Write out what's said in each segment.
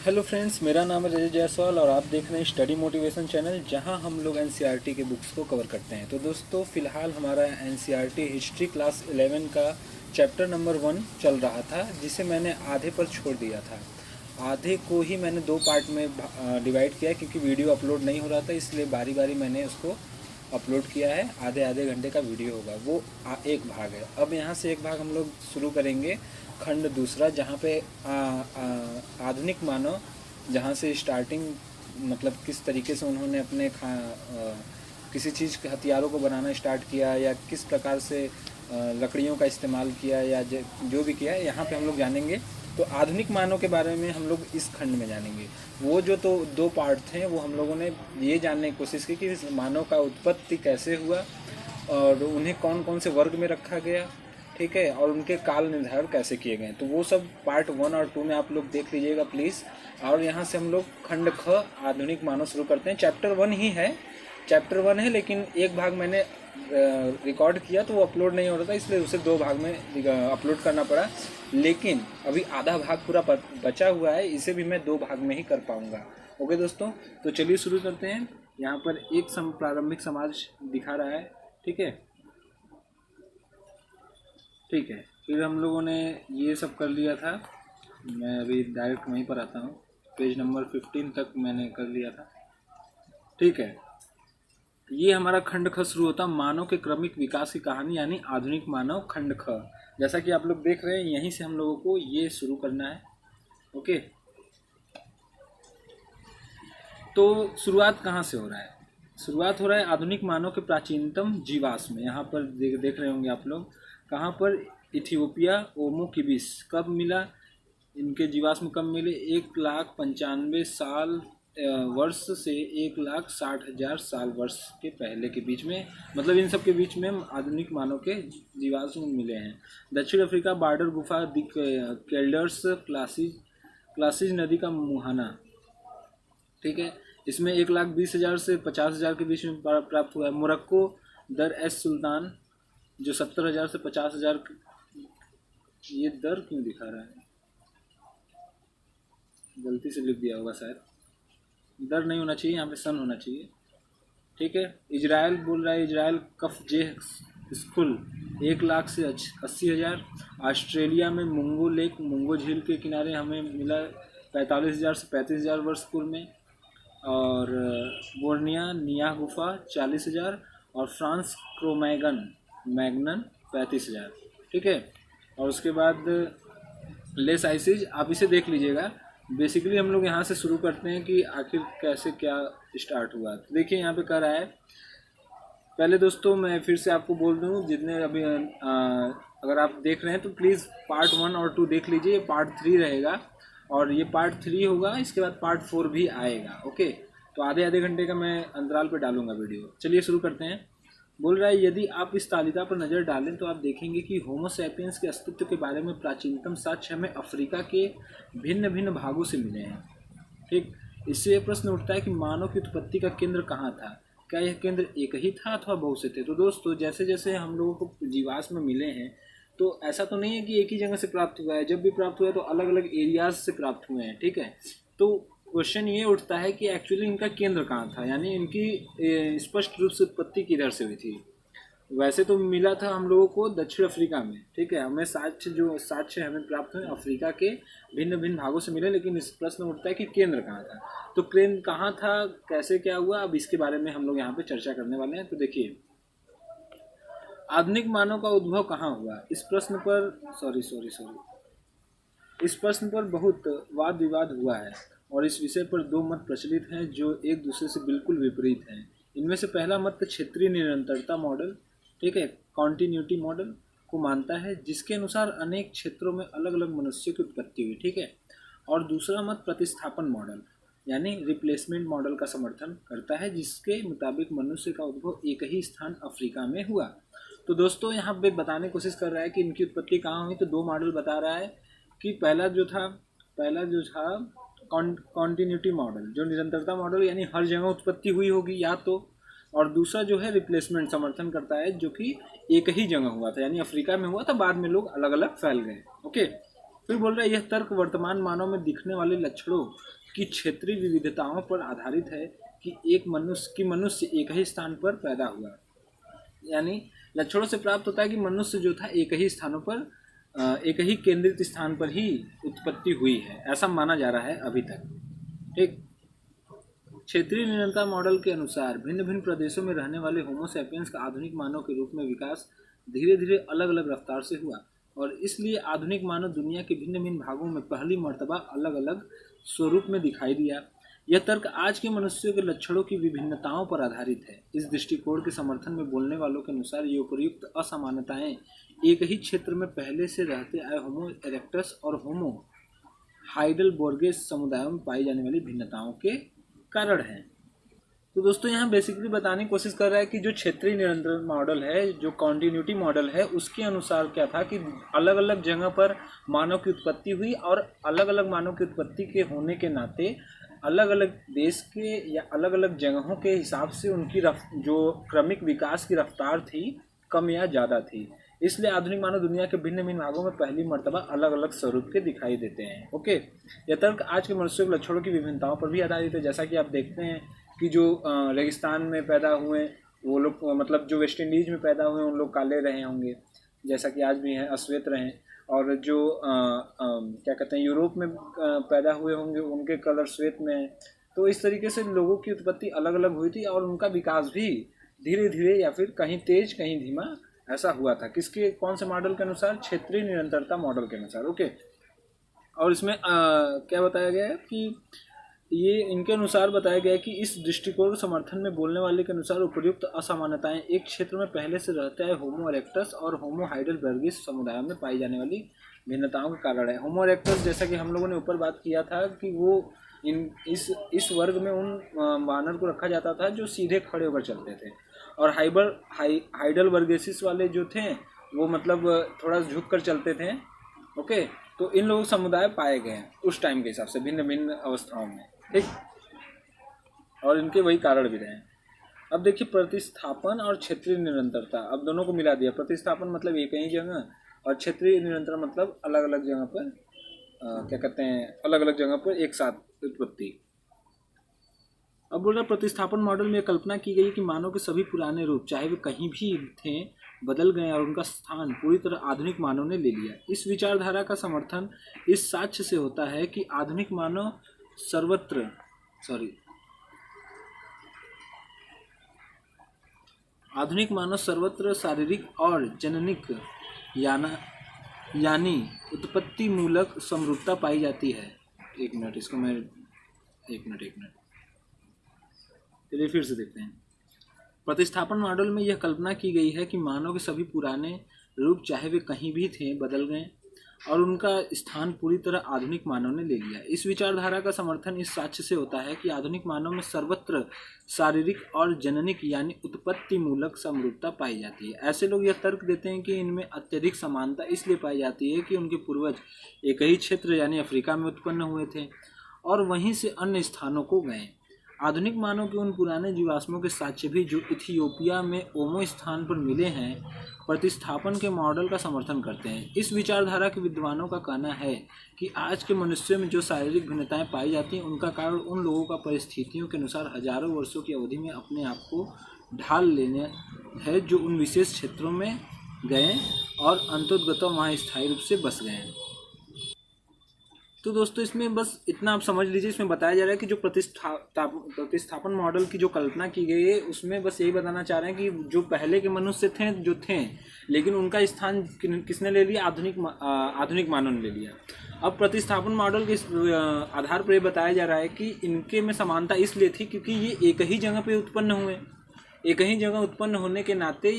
Hello friends, मेरा नाम है रजत जायसवाल और आप देख रहे हैं स्टडी मोटिवेशन चैनल, जहां हम लोग एनसीईआरटी के बुक्स को कवर करते हैं। तो दोस्तों, फ़िलहाल हमारा एनसीईआरटी हिस्ट्री क्लास 11 का चैप्टर नंबर 1 चल रहा था, जिसे मैंने आधे पर छोड़ दिया था। आधे को ही मैंने 2 पार्ट में डिवाइड किया, क्योंकि वीडियो अपलोड नहीं हो रहा था, इसलिए बारी बारी मैंने उसको अपलोड किया है। आधे आधे घंटे का वीडियो होगा, वो एक भाग है। अब यहाँ से एक भाग हम लोग शुरू करेंगे, खंड दूसरा, जहाँ पे आधुनिक मानव, जहाँ से स्टार्टिंग, मतलब किस तरीके से उन्होंने अपने किसी चीज़ के हथियारों को बनाना स्टार्ट किया, या किस प्रकार से लकड़ियों का इस्तेमाल किया, या जो भी किया, यहाँ पे हम लोग जानेंगे। तो आधुनिक मानव के बारे में हम लोग इस खंड में जानेंगे। वो जो तो 2 पार्ट थे, वो हम लोगों ने ये जानने की कोशिश की कि इस मानव का उत्पत्ति कैसे हुआ और उन्हें कौन कौन से वर्ग में रखा गया, ठीक है, और उनके काल निर्धारण कैसे किए गए। तो वो सब पार्ट 1 और 2 में आप लोग देख लीजिएगा प्लीज़। और यहाँ से हम लोग खंड ख आधुनिक मानव शुरू करते हैं। चैप्टर 1 ही है, चैप्टर 1 है, लेकिन एक भाग मैंने रिकॉर्ड किया तो वो अपलोड नहीं हो रहा था, इसलिए उसे 2 भाग में अपलोड करना पड़ा। लेकिन अभी आधा भाग पूरा बचा हुआ है, इसे भी मैं 2 भाग में ही कर पाऊँगा। ओके दोस्तों, तो चलिए शुरू करते हैं। यहाँ पर एक प्रारंभिक समाज दिखा रहा है, ठीक है। ठीक है, फिर हम लोगों ने ये सब कर लिया था। मैं अभी डायरेक्ट वहीं पर आता हूँ, पेज नंबर 15 तक मैंने कर लिया था, ठीक है। ये हमारा खंड ख शुरू होता, मानव के क्रमिक विकास की कहानी, यानी आधुनिक मानव खंड ख। जैसा कि आप लोग देख रहे हैं, यहीं से हम लोगों को ये शुरू करना है। ओके, तो शुरुआत कहाँ से हो रहा है? शुरुआत हो रहा है आधुनिक मानव के प्राचीनतम जीवाश्म में। यहाँ पर देख रहे होंगे आप लोग, कहाँ पर? इथियोपिया, ओमो किबिस। कब मिला? इनके जीवाश्म कब मिले? 1,95,000 साल वर्ष से 1,60,000 साल वर्ष के पहले के बीच में, मतलब इन सब के बीच में आधुनिक मानव के जीवाश्म मिले हैं। दक्षिण अफ्रीका, बॉर्डर गुफा, केल्डर्स, क्लासिज नदी का मुहाना, ठीक है। इसमें 1,20,000 से 50,000 के बीच में प्राप्त हुआ है। मोरक्को, दर एस सुल्तान, जो 70,000 से 50,000। ये दर क्यों दिखा रहा है? गलती से लिख दिया होगा शायद। दर नहीं होना चाहिए, यहाँ पे सन होना चाहिए, ठीक है। इजराइल बोल रहा है, इजराइल कफ जे स्कूल, 1,00,000 से 80,000। ऑस्ट्रेलिया में मुंगो लेक, मुंगो झील के किनारे हमें मिला 45,000 से 35,000 वर्ष पूर्व में। और बोर्निया निया गुफा 40,000। और फ्रांस क्रोमैगन मैगनन 35,000, ठीक है। और उसके बाद लेस आइसिज, आप इसे देख लीजिएगा। बेसिकली हम लोग यहाँ से शुरू करते हैं कि आखिर कैसे क्या स्टार्ट हुआ। तो देखिए यहाँ पे कह रहा है, पहले दोस्तों मैं फिर से आपको बोल दूँ, जितने अभी अगर आप देख रहे हैं तो प्लीज़ पार्ट 1 और 2 देख लीजिए। ये पार्ट 3 रहेगा, और ये पार्ट 3 होगा, इसके बाद पार्ट 4 भी आएगा। ओके, तो आधे आधे घंटे का मैं अंतराल पे डालूंगा वीडियो। चलिए शुरू करते हैं। बोल रहा है, यदि आप इस तालिका पर नज़र डालें तो आप देखेंगे कि होमो सैपियंस के अस्तित्व के बारे में प्राचीनतम साक्ष्य हमें अफ्रीका के भिन्न भिन्न भागों से मिले हैं, ठीक। इससे यह प्रश्न उठता है कि मानव की उत्पत्ति का केंद्र कहाँ था? क्या यह केंद्र एक ही था अथवा बहुत से थे? तो दोस्तों, जैसे जैसे हम लोगों को जीवाश्म मिले हैं, तो ऐसा तो नहीं है कि एक ही जगह से प्राप्त हुआ है। जब भी प्राप्त हुआ है तो अलग अलग एरियाज से प्राप्त हुए हैं, ठीक है। तो क्वेश्चन ये उठता है कि एक्चुअली इनका केंद्र कहाँ था, यानी इनकी स्पष्ट रूप से उत्पत्ति किधर से हुई थी। वैसे तो मिला था हम लोगों को दक्षिण अफ्रीका में, ठीक है। हमें साक्ष्य हमें प्राप्त हुए अफ्रीका के भिन्न भिन्न भागों से मिले, लेकिन इस प्रश्न उठता है कि केंद्र कहाँ था। तो केंद्र कहाँ था, कैसे क्या हुआ, अब इसके बारे में हम लोग यहाँ पे चर्चा करने वाले हैं। तो देखिए, आधुनिक मानव का उद्भव कहाँ हुआ, इस प्रश्न पर इस प्रश्न पर बहुत वाद विवाद हुआ है, और इस विषय पर 2 मत प्रचलित हैं जो एक दूसरे से बिल्कुल विपरीत हैं। इनमें से पहला मत क्षेत्रीय निरंतरता मॉडल, ठीक है, कॉन्टिन्यूटी मॉडल को मानता है, जिसके अनुसार अनेक क्षेत्रों में अलग अलग मनुष्य की उत्पत्ति हुई, ठीक है। और दूसरा मत प्रतिस्थापन मॉडल, यानी रिप्लेसमेंट मॉडल का समर्थन करता है, जिसके मुताबिक मनुष्य का उद्भव एक ही स्थान अफ्रीका में हुआ। तो दोस्तों, यहाँ पे बताने की कोशिश कर रहा है कि इनकी उत्पत्ति कहाँ हुई। तो 2 मॉडल बता रहा है कि पहला जो था कॉन्टिन्यूटी मॉडल, जो निरंतरता मॉडल, यानी हर जगह उत्पत्ति हुई होगी या तो, और दूसरा जो है रिप्लेसमेंट समर्थन करता है, जो कि एक ही जगह हुआ था, यानी अफ्रीका में हुआ था, बाद में लोग अलग अलग फैल गए। ओके, फिर बोल रहा है यह तर्क वर्तमान मानव में दिखने वाले लक्षणों की क्षेत्रीय विविधताओं पर आधारित है कि मनुष्य एक ही स्थान पर पैदा हुआ। यानी लक्षणों से प्राप्त होता है कि मनुष्य जो था एक ही स्थानों पर एक ही केंद्रित स्थान पर ही उत्पत्ति हुई है, ऐसा माना जा रहा है अभी तक। ठीक। क्षेत्रीय निरंतर मॉडल के अनुसार भिन्न भिन्न प्रदेशों में रहने वाले होमो सैपियंस का आधुनिक मानव के रूप में विकास धीरे धीरे अलग अलग रफ्तार से हुआ और इसलिए आधुनिक मानव दुनिया के भिन्न भिन्न भागों में पहली मर्तबा अलग अलग स्वरूप में दिखाई दिया। यह तर्क आज के मनुष्यों के लक्षणों की विभिन्नताओं पर आधारित है। इस दृष्टिकोण के समर्थन में बोलने वालों के अनुसार ये उपर्युक्त असमानताएं एक ही क्षेत्र में पहले से रहते आए होमो इरेक्टस और होमो हाइडेलबर्गेस समुदायों में पाई जाने वाली भिन्नताओं के कारण है। तो दोस्तों यहाँ बेसिकली बताने की कोशिश कर रहा है कि जो क्षेत्रीय निरंतर मॉडल है, जो कॉन्टिन्यूटी मॉडल है, उसके अनुसार क्या था कि अलग अलग जगह पर मानव की उत्पत्ति हुई और अलग अलग मानव की उत्पत्ति के होने के नाते अलग अलग देश के या अलग अलग जगहों के हिसाब से उनकी जो क्रमिक विकास की रफ्तार थी कम या ज़्यादा थी। इसलिए आधुनिक मानव दुनिया के भिन्न भिन्न भागों में पहली मर्तबा अलग अलग स्वरूप के दिखाई देते हैं। ओके, यह तर्क आज के मनुष्यों के लक्षणों की विभिन्नताओं पर भी आधारित है। जैसा कि आप देखते हैं कि जो रेगिस्तान में पैदा हुए वो लोग, मतलब जो वेस्ट इंडीज़ में पैदा हुए उन लोग काले रहे होंगे, जैसा कि आज भी हैं, अश्वेत रहे। और जो क्या कहते हैं यूरोप में पैदा हुए होंगे उनके कलर श्वेत में है। तो इस तरीके से लोगों की उत्पत्ति अलग अलग हुई थी और उनका विकास भी धीरे धीरे या फिर कहीं तेज कहीं धीमा ऐसा हुआ था। किसके, कौन से मॉडल के अनुसार? क्षेत्रीय निरंतरता मॉडल के अनुसार। ओके, और इसमें क्या बताया गया है कि ये इनके अनुसार बताया गया है कि इस दृष्टिकोण के समर्थन में बोलने वाले के अनुसार उपयुक्त असमानताएं एक क्षेत्र में पहले से रहते हैं होमो इरेक्टस और होमो हाइडेलबर्गिस समुदायों में पाई जाने वाली भिन्नताओं के कारण है। होमो इरेक्टस, जैसा कि हम लोगों ने ऊपर बात किया था कि वो इस वर्ग में उन वानर को रखा जाता था जो सीधे खड़े होकर चलते थे, और हाइडेलबर्गेसिस वाले जो थे वो मतलब थोड़ा झुक कर चलते थे। ओके, तो इन लोग समुदाय पाए गए हैं उस टाइम के हिसाब से भिन्न भिन्न अवस्थाओं में। ठीक, और इनके वही कारण भी रहे। अब देखिए प्रतिस्थापन और क्षेत्रीय निरंतरता, अब दोनों को मिला दिया। प्रतिस्थापन मतलब एक ही जगह और क्षेत्रीय निरंतर मतलब अलग अलग जगह पर क्या कहते हैं, अलग अलग जगह पर एक साथ उत्पत्ति। अब बोल रहा प्रतिस्थापन मॉडल में कल्पना की गई कि मानव के सभी पुराने रूप चाहे वे कहीं भी थे बदल गए और उनका स्थान पूरी तरह आधुनिक मानव ने ले लिया। इस विचारधारा का समर्थन इस साक्ष्य से होता है कि आधुनिक मानव सर्वत्र शारीरिक और जननिक यानी उत्पत्ति मूलक समरूपता पाई जाती है। एक मिनट चलिए फिर से देखते हैं। प्रतिस्थापन मॉडल में यह कल्पना की गई है कि मानव के सभी पुराने रूप चाहे वे कहीं भी थे बदल गए और उनका स्थान पूरी तरह आधुनिक मानव ने ले लिया। इस विचारधारा का समर्थन इस साक्ष्य से होता है कि आधुनिक मानव में सर्वत्र शारीरिक और जननिक यानी उत्पत्ति मूलक समरूपता पाई जाती है। ऐसे लोग यह तर्क देते हैं कि इनमें अत्यधिक समानता इसलिए पाई जाती है कि उनके पूर्वज एक ही क्षेत्र यानी अफ्रीका में उत्पन्न हुए थे और वहीं से अन्य स्थानों को गए। आधुनिक मानव के उन पुराने जीवाश्मों के साक्ष्य भी जो इथियोपिया में ओमो स्थान पर मिले हैं प्रतिस्थापन के मॉडल का समर्थन करते हैं। इस विचारधारा के विद्वानों का कहना है कि आज के मनुष्यों में जो शारीरिक भिन्नताएं पाई जाती हैं उनका कारण उन लोगों का परिस्थितियों के अनुसार हजारों वर्षों की अवधि में अपने आप को ढाल लेने है, जो उन विशेष क्षेत्रों में गए और अंतोगतः वहाँ स्थायी रूप से बस गए। तो दोस्तों इसमें बस इतना आप समझ लीजिए। इसमें बताया जा रहा है कि जो प्रतिस्थापन मॉडल की जो कल्पना की गई है उसमें बस यही बताना चाह रहे हैं कि जो पहले के मनुष्य थे लेकिन उनका स्थान किसने ले लिया? आधुनिक मानव ने ले लिया। अब प्रतिस्थापन मॉडल के आधार पर ये बताया जा रहा है कि इनके में समानता इसलिए थी क्योंकि ये एक ही जगह पे उत्पन्न हुए। एक ही जगह उत्पन्न होने के नाते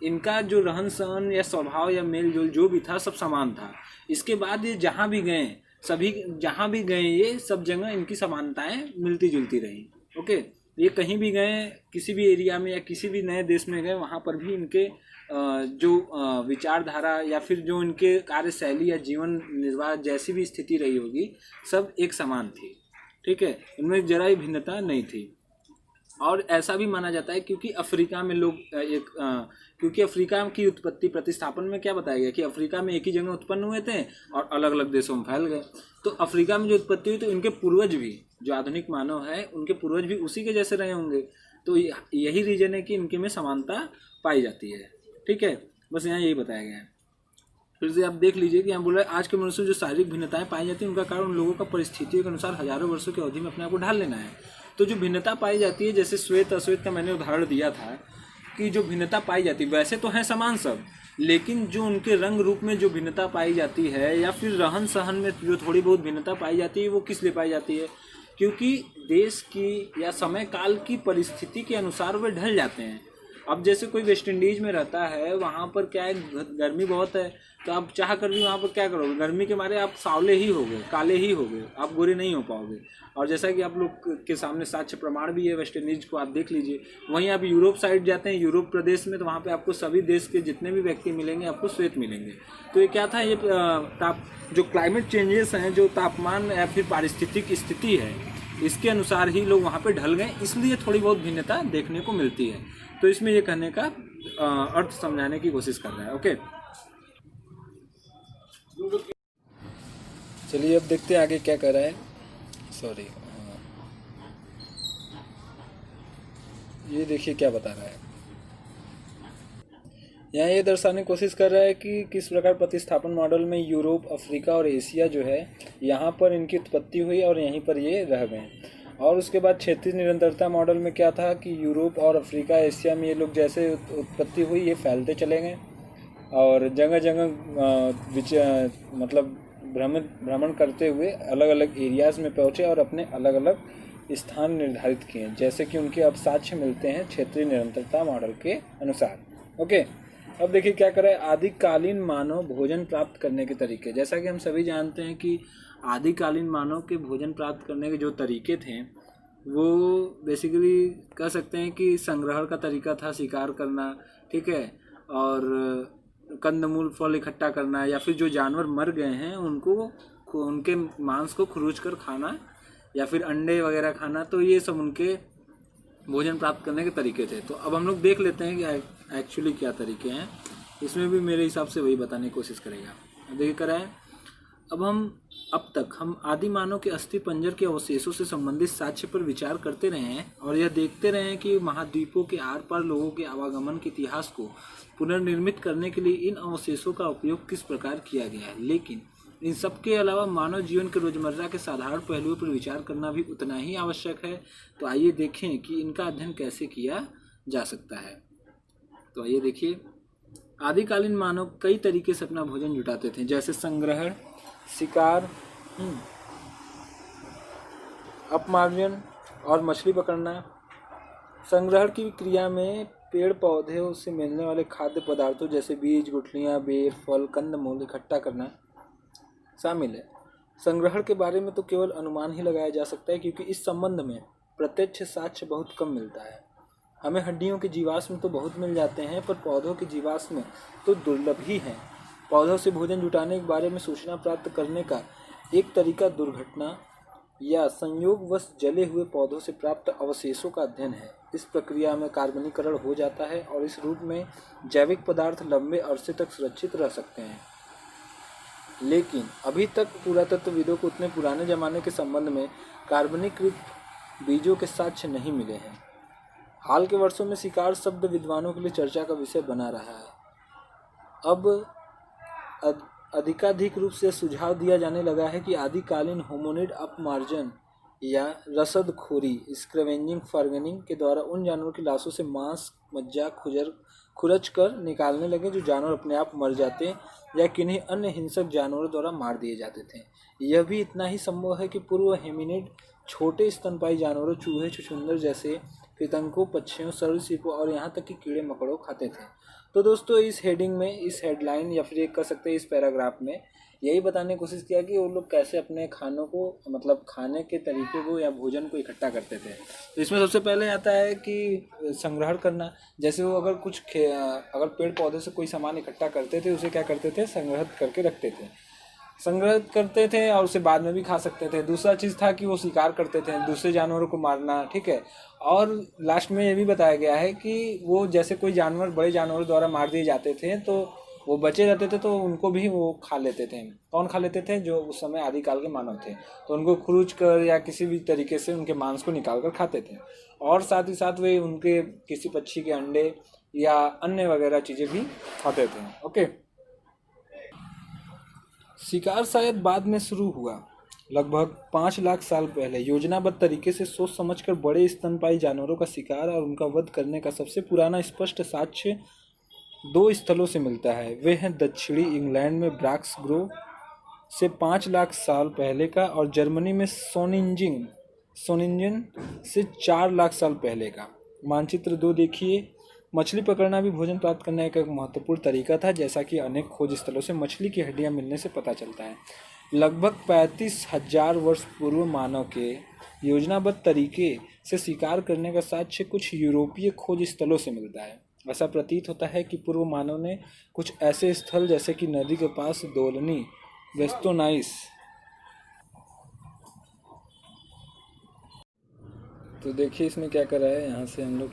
इनका जो रहन सहन या स्वभाव या मेल जोल जो भी था सब समान था। इसके बाद ये जहाँ भी गए ये सब जगह इनकी समानताएं मिलती जुलती रही। ओके, ये कहीं भी गए, किसी भी एरिया में या किसी भी नए देश में गए, वहाँ पर भी इनके जो विचारधारा या फिर जो इनके कार्यशैली या जीवन निर्वाह जैसी भी स्थिति रही होगी सब एक समान थी। ठीक है, इनमें जरा ही भिन्नता नहीं थी। और ऐसा भी माना जाता है क्योंकि अफ्रीका में लोग क्योंकि अफ्रीका की उत्पत्ति प्रतिस्थापन में क्या बताया गया कि अफ्रीका में एक ही जगह उत्पन्न हुए थे और अलग अलग देशों में फैल गए। तो अफ्रीका में जो उत्पत्ति हुई तो इनके पूर्वज भी, जो आधुनिक मानव है उनके पूर्वज भी उसी के जैसे रहे होंगे। तो यही रीजन है कि इनके में समानता पाई जाती है। ठीक है, बस यहाँ यही बताया गया है। फिर से आप देख लीजिए कि यहाँ बोल रहे हैं आज के मनुष्य में जो शारीरिक भिन्नताएं पाई जाती हैं उनका कारण उन लोगों का परिस्थितियों के अनुसार हजारों वर्षों की अवधि में अपने आप को ढाल लेना है। तो जो भिन्नता पाई जाती है, जैसे श्वेत अश्वेत का मैंने उदाहरण दिया था कि जो भिन्नता पाई जाती है वैसे तो है समान सब, लेकिन जो उनके रंग रूप में जो भिन्नता पाई जाती है या फिर रहन सहन में जो थोड़ी बहुत भिन्नता पाई जाती है वो किस लिए पाई जाती है, क्योंकि देश की या समय काल की परिस्थिति के अनुसार वे ढल जाते हैं। अब जैसे कोई वेस्ट इंडीज में रहता है, वहाँ पर क्या है गर्मी बहुत है, तो आप चाह कर भी वहाँ पर क्या करोगे, गर्मी के मारे आप सावले ही होगे, काले ही होगे, आप गोरे नहीं हो पाओगे। और जैसा कि आप लोग के सामने साक्ष्य प्रमाण भी है वेस्ट इंडीज को आप देख लीजिए। वहीं आप यूरोप साइड जाते हैं, यूरोप प्रदेश में, तो वहाँ पे आपको सभी देश के जितने भी व्यक्ति मिलेंगे आपको श्वेत मिलेंगे। तो ये क्या था, ये जो क्लाइमेट चेंजेस हैं, जो तापमान या फिर पारिस्थितिक स्थिति है, इसके अनुसार ही लोग वहाँ पे ढल गए, इसलिए थोड़ी बहुत भिन्नता देखने को मिलती है। तो इसमें ये कहने का अर्थ समझाने की कोशिश कर रहा है। ओके, चलिए अब देखते हैं आगे क्या कर रहा है। सॉरी, ये देखिए क्या बता रहा है। यहाँ ये दर्शाने की कोशिश कर रहा है कि किस प्रकार प्रतिस्थापन मॉडल में यूरोप, अफ्रीका और एशिया जो है यहाँ पर इनकी उत्पत्ति हुई और यहीं पर ये रह गए। और उसके बाद क्षेत्रीय निरंतरता मॉडल में क्या था कि यूरोप और अफ्रीका, एशिया में ये लोग जैसे उत्पत्ति हुई ये फैलते चले गए और जगह जगह मतलब भ्रमण करते हुए अलग अलग एरियाज़ में पहुँचे और अपने अलग अलग स्थान निर्धारित किए, जैसे कि उनके अब साक्ष्य मिलते हैं क्षेत्रीय निरंतरता मॉडल के अनुसार। ओके, अब देखिए क्या करें, आदिकालीन मानव भोजन प्राप्त करने के तरीके। जैसा कि हम सभी जानते हैं कि आदिकालीन मानव के भोजन प्राप्त करने के जो तरीके थे वो बेसिकली कह सकते हैं कि संग्रहण का तरीका था, शिकार करना, ठीक है, और कंदमूल फल इकट्ठा करना, या फिर जो जानवर मर गए हैं उनके मांस को खरोच कर खाना, या फिर अंडे वगैरह खाना। तो ये सब उनके भोजन प्राप्त करने के तरीके थे। तो अब हम लोग देख लेते हैं कि एक्चुअली क्या तरीके हैं। इसमें भी मेरे हिसाब से वही बताने की कोशिश करेगा। देखिए करा है, अब तक हम आदि मानव के अस्थि पंजर के अवशेषों से संबंधित साक्ष्य पर विचार करते रहे हैं और यह देखते रहे हैं कि महाद्वीपों के आर पार लोगों के आवागमन के इतिहास को पुनर्निर्मित करने के लिए इन अवशेषों का उपयोग किस प्रकार किया गया है। लेकिन इन सब के अलावा मानव जीवन के रोजमर्रा के साधारण पहलुओं पर विचार करना भी उतना ही आवश्यक है। तो आइए देखें कि इनका अध्ययन कैसे किया जा सकता है। तो आइए देखिए, आदिकालीन मानव कई तरीके से अपना भोजन जुटाते थे, जैसे संग्रहण, शिकार, अपमार्जन और मछली पकड़ना। संग्रहण की क्रिया में पेड़ पौधे से मिलने वाले खाद्य पदार्थों जैसे बीज, गुठलियाँ, बेर, फल, कंदमूल इकट्ठा करना शामिल है। संग्रहण के बारे में तो केवल अनुमान ही लगाया जा सकता है, क्योंकि इस संबंध में प्रत्यक्ष साक्ष्य बहुत कम मिलता है। हमें हड्डियों के जीवाश्म तो बहुत मिल जाते हैं, पर पौधों के जीवाश्म तो दुर्लभ ही हैं। पौधों से भोजन जुटाने के बारे में सूचना प्राप्त करने का एक तरीका दुर्घटना या संयोगवश जले हुए पौधों से प्राप्त अवशेषों का अध्ययन है। इस प्रक्रिया में कार्बनीकरण हो जाता है और इस रूप में जैविक पदार्थ लंबे अरसे तक सुरक्षित रह सकते हैं। लेकिन अभी तक पुरातत्वविदों को उतने पुराने जमाने के संबंध में कार्बनीकृत बीजों के साक्ष्य नहीं मिले हैं। हाल के वर्षों में शिकार शब्द विद्वानों के लिए चर्चा का विषय बना रहा है। अब अधिकाधिक रूप से सुझाव दिया जाने लगा है कि आदिकालीन होमिनिड अपमार्जन या रसदखोरी स्क्रैवेंजिंग फार्गनिंग के द्वारा उन जानवरों की लाशों से मांस, मज्जा खुरच कर निकालने लगे जो जानवर अपने आप मर जाते या किन्हीं अन्य हिंसक जानवरों द्वारा मार दिए जाते थे। यह भी इतना ही संभव है कि पूर्व होमिनिड छोटे स्तनपायी जानवरों, चूहे, छछूंदर जैसे पतंगों, पक्षियों, सरीसृपों और यहाँ तक कि कीड़े मकोड़ों खाते थे। तो दोस्तों इस हेडिंग में, इस हेडलाइन या फिर एक कह सकते हैं इस पैराग्राफ में यही बताने की कोशिश किया कि वो लोग कैसे अपने खानों को, मतलब खाने के तरीके को या भोजन को इकट्ठा करते थे। तो इसमें सबसे पहले आता है कि संग्रहण करना। जैसे वो अगर पेड़ पौधे से कोई सामान इकट्ठा करते थे उसे क्या करते थे, संग्रहित करके रखते थे। संग्रहित करते थे और उसे बाद में भी खा सकते थे। दूसरा चीज़ था कि वो शिकार करते थे, दूसरे जानवरों को मारना, ठीक है। और लास्ट में ये भी बताया गया है कि वो जैसे कोई जानवर बड़े जानवरों द्वारा मार दिए जाते थे तो वो बचे रहते थे, तो उनको भी वो खा लेते थे। कौन खा लेते थे? जो उस समय आदिकाल के मानव थे, तो उनको खरूच कर या किसी भी तरीके से उनके मांस को निकाल कर खाते थे। और साथ ही साथ वे उनके किसी पक्षी के अंडे या अन्य वगैरह चीज़ें भी खाते थे। ओके, शिकार शायद बाद में शुरू हुआ, लगभग 5 लाख साल पहले। योजनाबद्ध तरीके से सोच समझकर बड़े स्तनपायी जानवरों का शिकार और उनका वध करने का सबसे पुराना स्पष्ट साक्ष्य 2 स्थलों से मिलता है। वे हैं दक्षिणी इंग्लैंड में ब्रॉक्स ग्रोव से 5 लाख साल पहले का, और जर्मनी में सोनिंजन से 4 लाख साल पहले का। मानचित्र 2 देखिए। मछली पकड़ना भी भोजन प्राप्त करने का एक महत्वपूर्ण तरीका था, जैसा कि अनेक खोज स्थलों से मछली की हड्डियां मिलने से पता चलता है। लगभग 35,000 वर्ष पूर्व मानव के योजनाबद्ध तरीके से शिकार करने का साक्ष्य कुछ यूरोपीय खोज स्थलों से मिलता है। ऐसा प्रतीत होता है कि पूर्व मानव ने कुछ ऐसे स्थल जैसे कि नदी के पास दोलनी, वेस्टोनाइस, तो देखिए इसमें क्या करा है यहाँ से हम लोग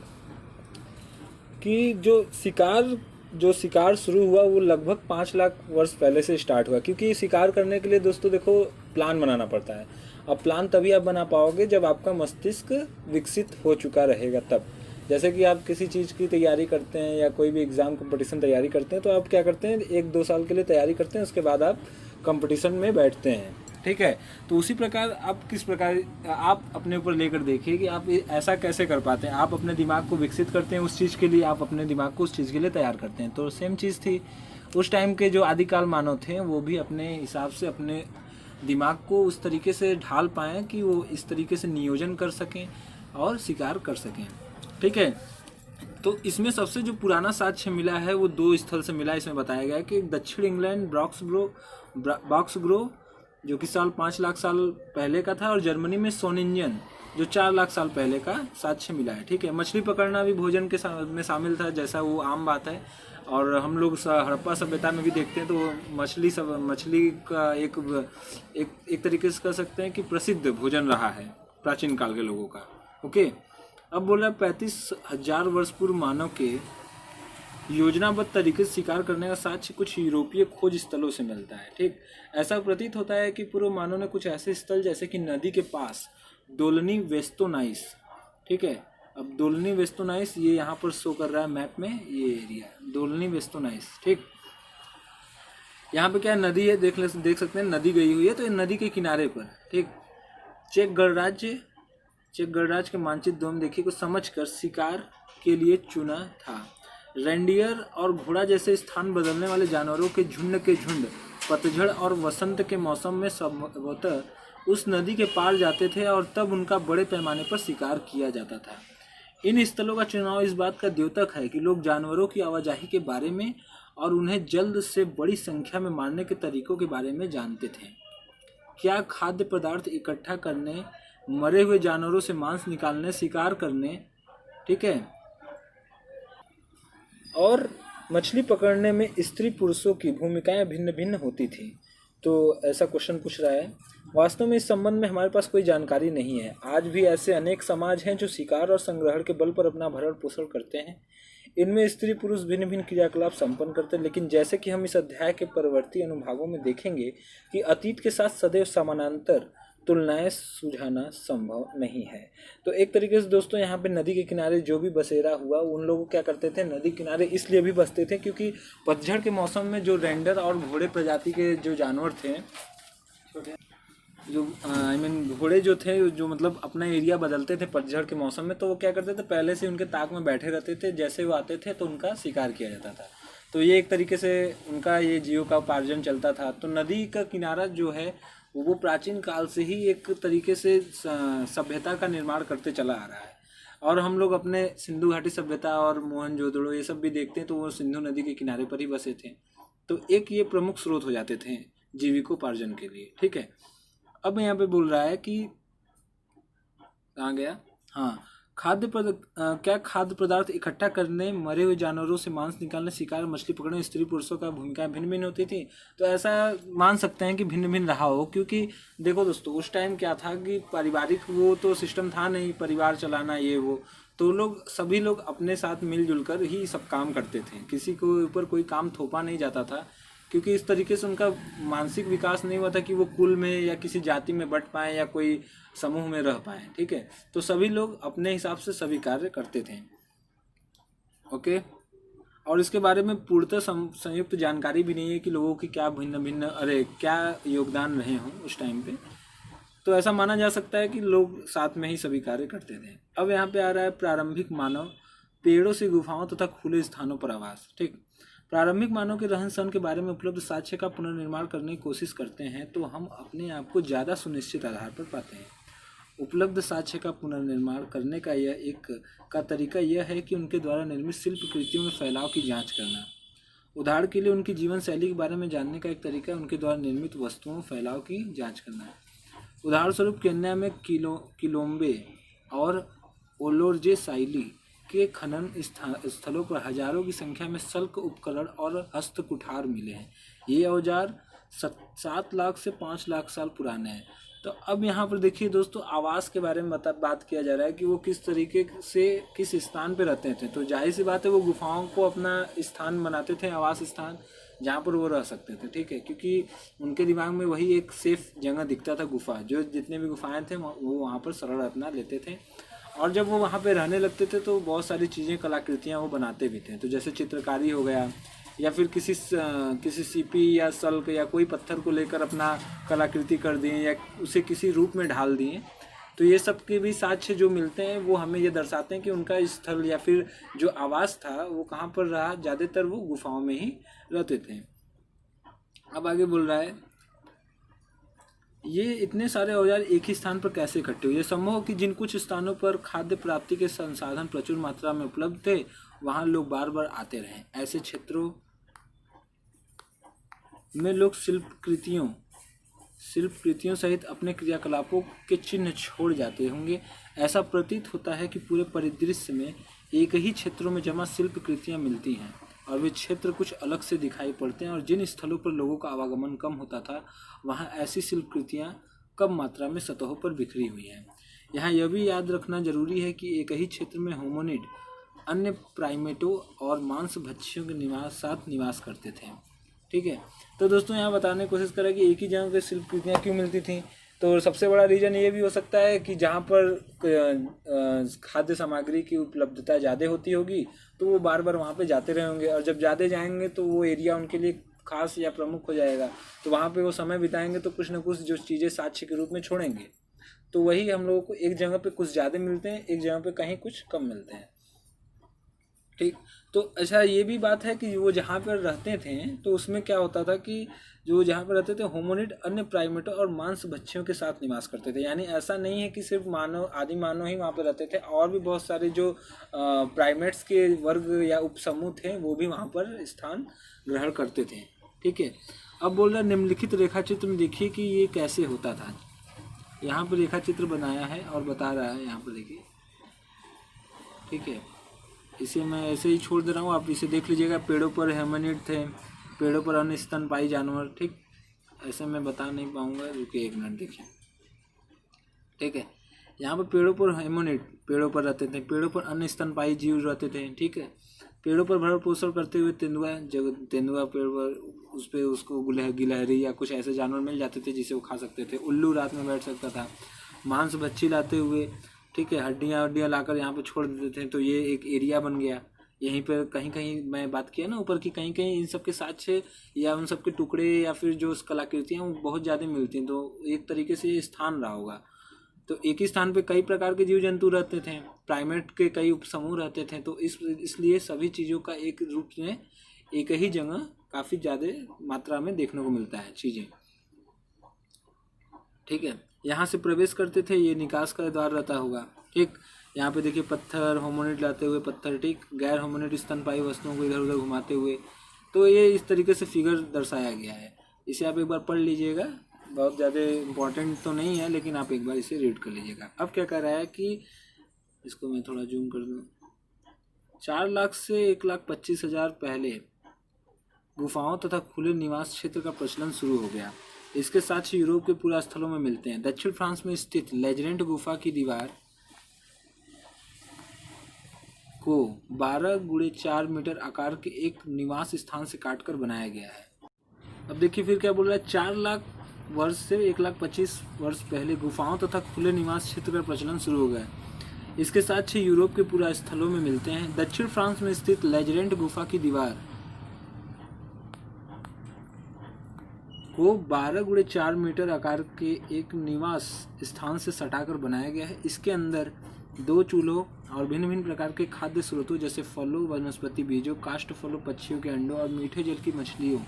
कि जो शिकार शुरू हुआ वो लगभग 5 लाख वर्ष पहले से स्टार्ट हुआ। क्योंकि शिकार करने के लिए दोस्तों देखो प्लान बनाना पड़ता है। अब प्लान तभी आप बना पाओगे जब आपका मस्तिष्क विकसित हो चुका रहेगा तब। जैसे कि आप किसी चीज़ की तैयारी करते हैं या कोई भी एग्ज़ाम कंपटीशन तैयारी करते हैं, तो आप क्या करते हैं 1-2 साल के लिए तैयारी करते हैं, उसके बाद आप कंपटीशन में बैठते हैं, ठीक है। तो उसी प्रकार आप किस प्रकार आप अपने ऊपर लेकर देखिए कि आप ऐसा कैसे कर पाते हैं। आप अपने दिमाग को विकसित करते हैं उस चीज़ के लिए, आप अपने दिमाग को उस चीज़ के लिए तैयार करते हैं। तो सेम चीज़ थी उस टाइम के जो आदिकाल मानव थे, वो भी अपने हिसाब से अपने दिमाग को उस तरीके से ढाल पाएँ कि वो इस तरीके से नियोजन कर सकें और शिकार कर सकें, ठीक है। तो इसमें सबसे जो पुराना साक्ष्य मिला है वो 2 स्थल से मिला। इसमें बताया गया है कि दक्षिण इंग्लैंड ब्रॉक्स ग्रोव जो कि 5 लाख साल पहले का था, और जर्मनी में सोनिंजन जो 4 लाख साल पहले का साक्ष्य मिला है, ठीक है। मछली पकड़ना भी भोजन के में शामिल था, जैसा वो आम बात है। और हम लोग हड़प्पा सभ्यता में भी देखते हैं तो मछली का एक तरीके से कह सकते हैं कि प्रसिद्ध भोजन रहा है प्राचीन काल के लोगों का। ओके, अब बोल रहा है 35,000 वर्ष पूर्व मानव के योजनाबद्ध तरीके से शिकार करने का साक्ष्य कुछ यूरोपीय खोज स्थलों से मिलता है, ठीक। ऐसा प्रतीत होता है कि पूर्व मानव ने कुछ ऐसे स्थल जैसे कि नदी के पास दोलनी वेस्टोनाइस, ठीक है। अब दोलनी वेस्टोनाइस ये यहाँ पर शो कर रहा है मैप में, ये एरिया दोलनी वेस्टोनाइस, ठीक। यहाँ पे क्या नदी है, देख सकते हैं नदी गई हुई है, तो ये नदी के किनारे पर, ठीक। चेक गणराज्य के मानचित्र 2 में देखिए को समझकर शिकार के लिए चुना था। रेंडियर और घोड़ा जैसे स्थान बदलने वाले जानवरों के झुंड पतझड़ और वसंत के मौसम में संभवतः उस नदी के पार जाते थे, और तब उनका बड़े पैमाने पर शिकार किया जाता था। इन स्थलों का चुनाव इस बात का द्योतक है कि लोग जानवरों की आवाजाही के बारे में और उन्हें जल्द से बड़ी संख्या में मारने के तरीकों के बारे में जानते थे। क्या खाद्य पदार्थ इकट्ठा करने, मरे हुए जानवरों से मांस निकालने, शिकार करने, ठीक है, और मछली पकड़ने में स्त्री पुरुषों की भूमिकाएं भिन्न भिन्न होती थी। तो ऐसा क्वेश्चन पूछ रहा है। वास्तव में इस संबंध में हमारे पास कोई जानकारी नहीं है। आज भी ऐसे अनेक समाज हैं जो शिकार और संग्रहण के बल पर अपना भरण पोषण करते हैं। इनमें स्त्री पुरुष भिन्न भिन्न क्रियाकलाप संपन्न करते हैं, लेकिन जैसे कि हम इस अध्याय के परवर्ती अनुभागों में देखेंगे कि अतीत के साथ सदैव समानांतर तुलनाएं सुझाना संभव नहीं है। तो एक तरीके से दोस्तों यहाँ पे नदी के किनारे जो भी बसेरा हुआ, उन लोग क्या करते थे, नदी किनारे इसलिए भी बसते थे क्योंकि पतझड़ के मौसम में जो रेंडर और घोड़े प्रजाति के जो जानवर थे, जो घोड़े जो थे, जो मतलब अपना एरिया बदलते थे पतझड़ के मौसम में, तो वो क्या करते थे, पहले से उनके ताक में बैठे रहते थे। जैसे वो आते थे तो उनका शिकार किया जाता था। तो ये एक तरीके से उनका ये जीव का उपार्जन चलता था। तो नदी का किनारा जो है वो प्राचीन काल से ही एक तरीके से सभ्यता का निर्माण करते चला आ रहा है। और हम लोग अपने सिंधु घाटी सभ्यता और मोहनजोदड़ो ये सब भी देखते हैं, तो वो सिंधु नदी के किनारे पर ही बसे थे। तो एक ये प्रमुख स्रोत हो जाते थे जीविकोपार्जन के लिए, ठीक है। अब यहाँ पे बोल रहा है कि कहाँ गया, हाँ, क्या खाद्य पदार्थ इकट्ठा करने, मरे हुए जानवरों से मांस निकालने, शिकार, मछली पकड़ने स्त्री पुरुषों का भूमिकाएं भिन्न भिन्न होती थी? तो ऐसा मान सकते हैं कि भिन्न भिन्न रहा हो, क्योंकि देखो दोस्तों उस टाइम क्या था कि पारिवारिक वो तो सिस्टम था नहीं, परिवार चलाना ये वो, तो लोग सभी लोग अपने साथ मिलजुल कर ही सब काम करते थे, किसी को ऊपर कोई काम थोपा नहीं जाता था, क्योंकि इस तरीके से उनका मानसिक विकास नहीं हुआ था कि वो कुल में या किसी जाति में बंट पाएँ या कोई समूह में रह पाएँ। ठीक है, तो सभी लोग अपने हिसाब से सभी कार्य करते थे। ओके, और इसके बारे में पूर्णतः संयुक्त जानकारी भी नहीं है कि लोगों की क्या भिन्न भिन्न क्या योगदान रहे हों उस टाइम पे। तो ऐसा माना जा सकता है कि लोग साथ में ही सभी कार्य करते थे। अब यहाँ पे आ रहा है प्रारंभिक मानव, पेड़ों से गुफाओं तथा खुले स्थानों पर आवास। ठीक, प्रारंभिक मानव के रहन सहन के बारे में उपलब्ध साक्ष्य का पुनर्निर्माण करने की कोशिश करते हैं तो हम अपने आप को ज़्यादा सुनिश्चित आधार पर पाते हैं। उपलब्ध साक्ष्य का पुनर्निर्माण करने का तरीका यह है कि उनके द्वारा निर्मित शिल्प कृतियों में फैलाव की जांच करना। उदाहरण के लिए उनकी जीवन शैली के बारे में जानने का एक तरीका उनके द्वारा निर्मित वस्तुओं में फैलाव की जांच करना है। उदाहरण स्वरूप केन्या में किलोम्बे और ओलोरजे शैली के खनन स्थलों पर हजारों की संख्या में शल्क उपकरण और हस्त कुठार मिले हैं। ये औजार 7 लाख से 5 लाख साल पुराने हैं। तो अब यहाँ पर देखिए दोस्तों, आवास के बारे में बात किया जा रहा है कि वो किस तरीके से किस स्थान पे रहते थे। तो जाहिर सी बात है वो गुफाओं को अपना स्थान बनाते थे, आवास स्थान जहाँ पर वो रह सकते थे। ठीक है, क्योंकि उनके दिमाग में वही एक सेफ जगह दिखता था, गुफा, जो जितने भी गुफाएं थे वो वहाँ पर शरण अपना लेते थे। और जब वो वहाँ पे रहने लगते थे तो बहुत सारी चीज़ें, कलाकृतियाँ वो बनाते भी थे। तो जैसे चित्रकारी हो गया, या फिर किसी सीपी या सल्क या कोई पत्थर को लेकर अपना कलाकृति कर दिए या उसे किसी रूप में ढाल दिए। तो ये सब के भी साक्ष्य जो मिलते हैं वो हमें ये दर्शाते हैं कि उनका स्थल या फिर जो आवास था वो कहाँ पर रहा। ज़्यादातर वो गुफाओं में ही रहते थे। अब आगे बोल रहा है, ये इतने सारे औजार एक ही स्थान पर कैसे इकट्ठे हुए? ये संभव हो कि जिन कुछ स्थानों पर खाद्य प्राप्ति के संसाधन प्रचुर मात्रा में उपलब्ध थे वहां लोग बार बार आते रहे। ऐसे क्षेत्रों में लोग शिल्प कृतियों सहित अपने क्रियाकलापों के चिन्ह छोड़ जाते होंगे। ऐसा प्रतीत होता है कि पूरे परिदृश्य में एक ही क्षेत्रों में जमा शिल्प कृतियाँ मिलती हैं और वे क्षेत्र कुछ अलग से दिखाई पड़ते हैं। और जिन स्थलों पर लोगों का आवागमन कम होता था वहाँ ऐसी शिल्प कृतियाँ कम मात्रा में सतहों पर बिखरी हुई हैं। यहाँ यह भी याद रखना जरूरी है कि एक ही क्षेत्र में होमोनिड अन्य प्राइमेटों और मांस भक्षियों के साथ निवास करते थे। ठीक है, तो दोस्तों यहाँ बताने की कोशिश करें कि एक ही जगह पर शिल्प कृतियाँ क्यों मिलती थी। तो सबसे बड़ा रीज़न ये भी हो सकता है कि जहाँ पर खाद्य सामग्री की उपलब्धता ज़्यादा होती होगी तो वो बार बार वहाँ पे जाते रहेंगे, और जब ज़्यादा जाएंगे तो वो एरिया उनके लिए खास या प्रमुख हो जाएगा। तो वहाँ पे वो समय बिताएंगे तो कुछ ना कुछ जो चीज़ें साक्ष्य के रूप में छोड़ेंगे। तो वही हम लोगों को एक जगह पे कुछ ज़्यादा मिलते हैं, एक जगह पे कहीं कुछ कम मिलते हैं। ठीक, तो अच्छा ये भी बात है कि वो जहाँ पर रहते थे तो उसमें क्या होता था कि जो जहाँ पर रहते थे होमोनिड अन्य प्राइमेटों और मांस भक्षियों के साथ निवास करते थे। यानी ऐसा नहीं है कि सिर्फ आदि मानव ही वहाँ पर रहते थे, और भी बहुत सारे जो प्राइमेट्स के वर्ग या उपसमूह थे वो भी वहाँ पर स्थान ग्रहण करते थे। ठीक है, अब बोल रहा निम्नलिखित रेखा चित्र में देखिए कि ये कैसे होता था। यहाँ पर रेखा चित्र बनाया है और बता रहा है, यहाँ पर देखिए। ठीक है, इसे मैं ऐसे ही छोड़ दे रहा हूँ, आप इसे देख लीजिएगा। पेड़ों पर होमिनिड थे, पेड़ों पर अन्य स्तनपायी जानवर। ठीक, ऐसे मैं बता नहीं पाऊँगा, रुकिए एक मिनट देखिए। ठीक है, यहाँ पर पेड़ों पर होमिनिड पेड़ों पर रहते थे, पेड़ों पर अन्य स्तनपायी जीव रहते थे। ठीक है, पेड़ों पर भरण पोषण करते हुए तेंदुआ पेड़ पर उस पर उसको गिलहरी या कुछ ऐसे जानवर मिल जाते थे जिसे वो खा सकते थे। उल्लू रात में बैठ सकता था। मांस भक्षी लाते हुए, ठीक है, हड्डियाँ लाकर यहाँ पे छोड़ देते थे, तो ये एक एरिया बन गया। यहीं पर कहीं कहीं मैं बात किया ना ऊपर की, कहीं कहीं इन सब के साक्ष्य या उन सब के टुकड़े या फिर जो कलाकृतियाँ वो बहुत ज़्यादा मिलती हैं। तो एक तरीके से ये स्थान रहा होगा। तो एक ही स्थान पे कई प्रकार के जीव जंतु रहते थे, प्राइमेट के कई उपसमूह रहते थे। तो इसलिए सभी चीज़ों का एक रूप में एक ही जगह काफ़ी ज़्यादा मात्रा में देखने को मिलता है चीज़ें। ठीक है, यहाँ से प्रवेश करते थे, ये निकास का द्वार रहता होगा। ठीक, यहाँ पे देखिए पत्थर, होमोनिड लाते हुए पत्थर, ठीक, गैर होमोनिड स्तनपायी वस्तुओं को इधर उधर घुमाते हुए। तो ये इस तरीके से फिगर दर्शाया गया है। इसे आप एक बार पढ़ लीजिएगा, बहुत ज़्यादा इम्पोर्टेंट तो नहीं है लेकिन आप एक बार इसे रीड कर लीजिएगा। अब क्या कह रहा है कि इसको मैं थोड़ा जूम कर दूँ। 4 लाख से 1,25,000 पहले गुफाओं तथा खुले निवास क्षेत्र का प्रचलन शुरू हो गया। इसके साथ ही यूरोप के पूरा स्थलों में मिलते हैं। दक्षिण फ्रांस में स्थित लेजरेंट गुफा की दीवार को 12 × 4 मीटर आकार के एक निवास स्थान से काटकर बनाया गया है। अब देखिए फिर क्या बोल रहा है, 4 लाख वर्ष से 1,25,000 वर्ष पहले गुफाओं तथा खुले निवास क्षेत्र का प्रचलन शुरू हो गया। इसके साथ ही यूरोप के पूरा स्थलों में मिलते हैं। दक्षिण फ्रांस में स्थित लेजरेंट गुफा की दीवार को 12 × 4 मीटर आकार के एक निवास स्थान से सटाकर बनाया गया है। इसके अंदर 2 चूल्हों और भिन्न भिन्न प्रकार के खाद्य स्रोतों जैसे फलों, वनस्पति बीजों, काष्ठ फलों, पक्षियों के अंडों और मीठे जल की मछलियों,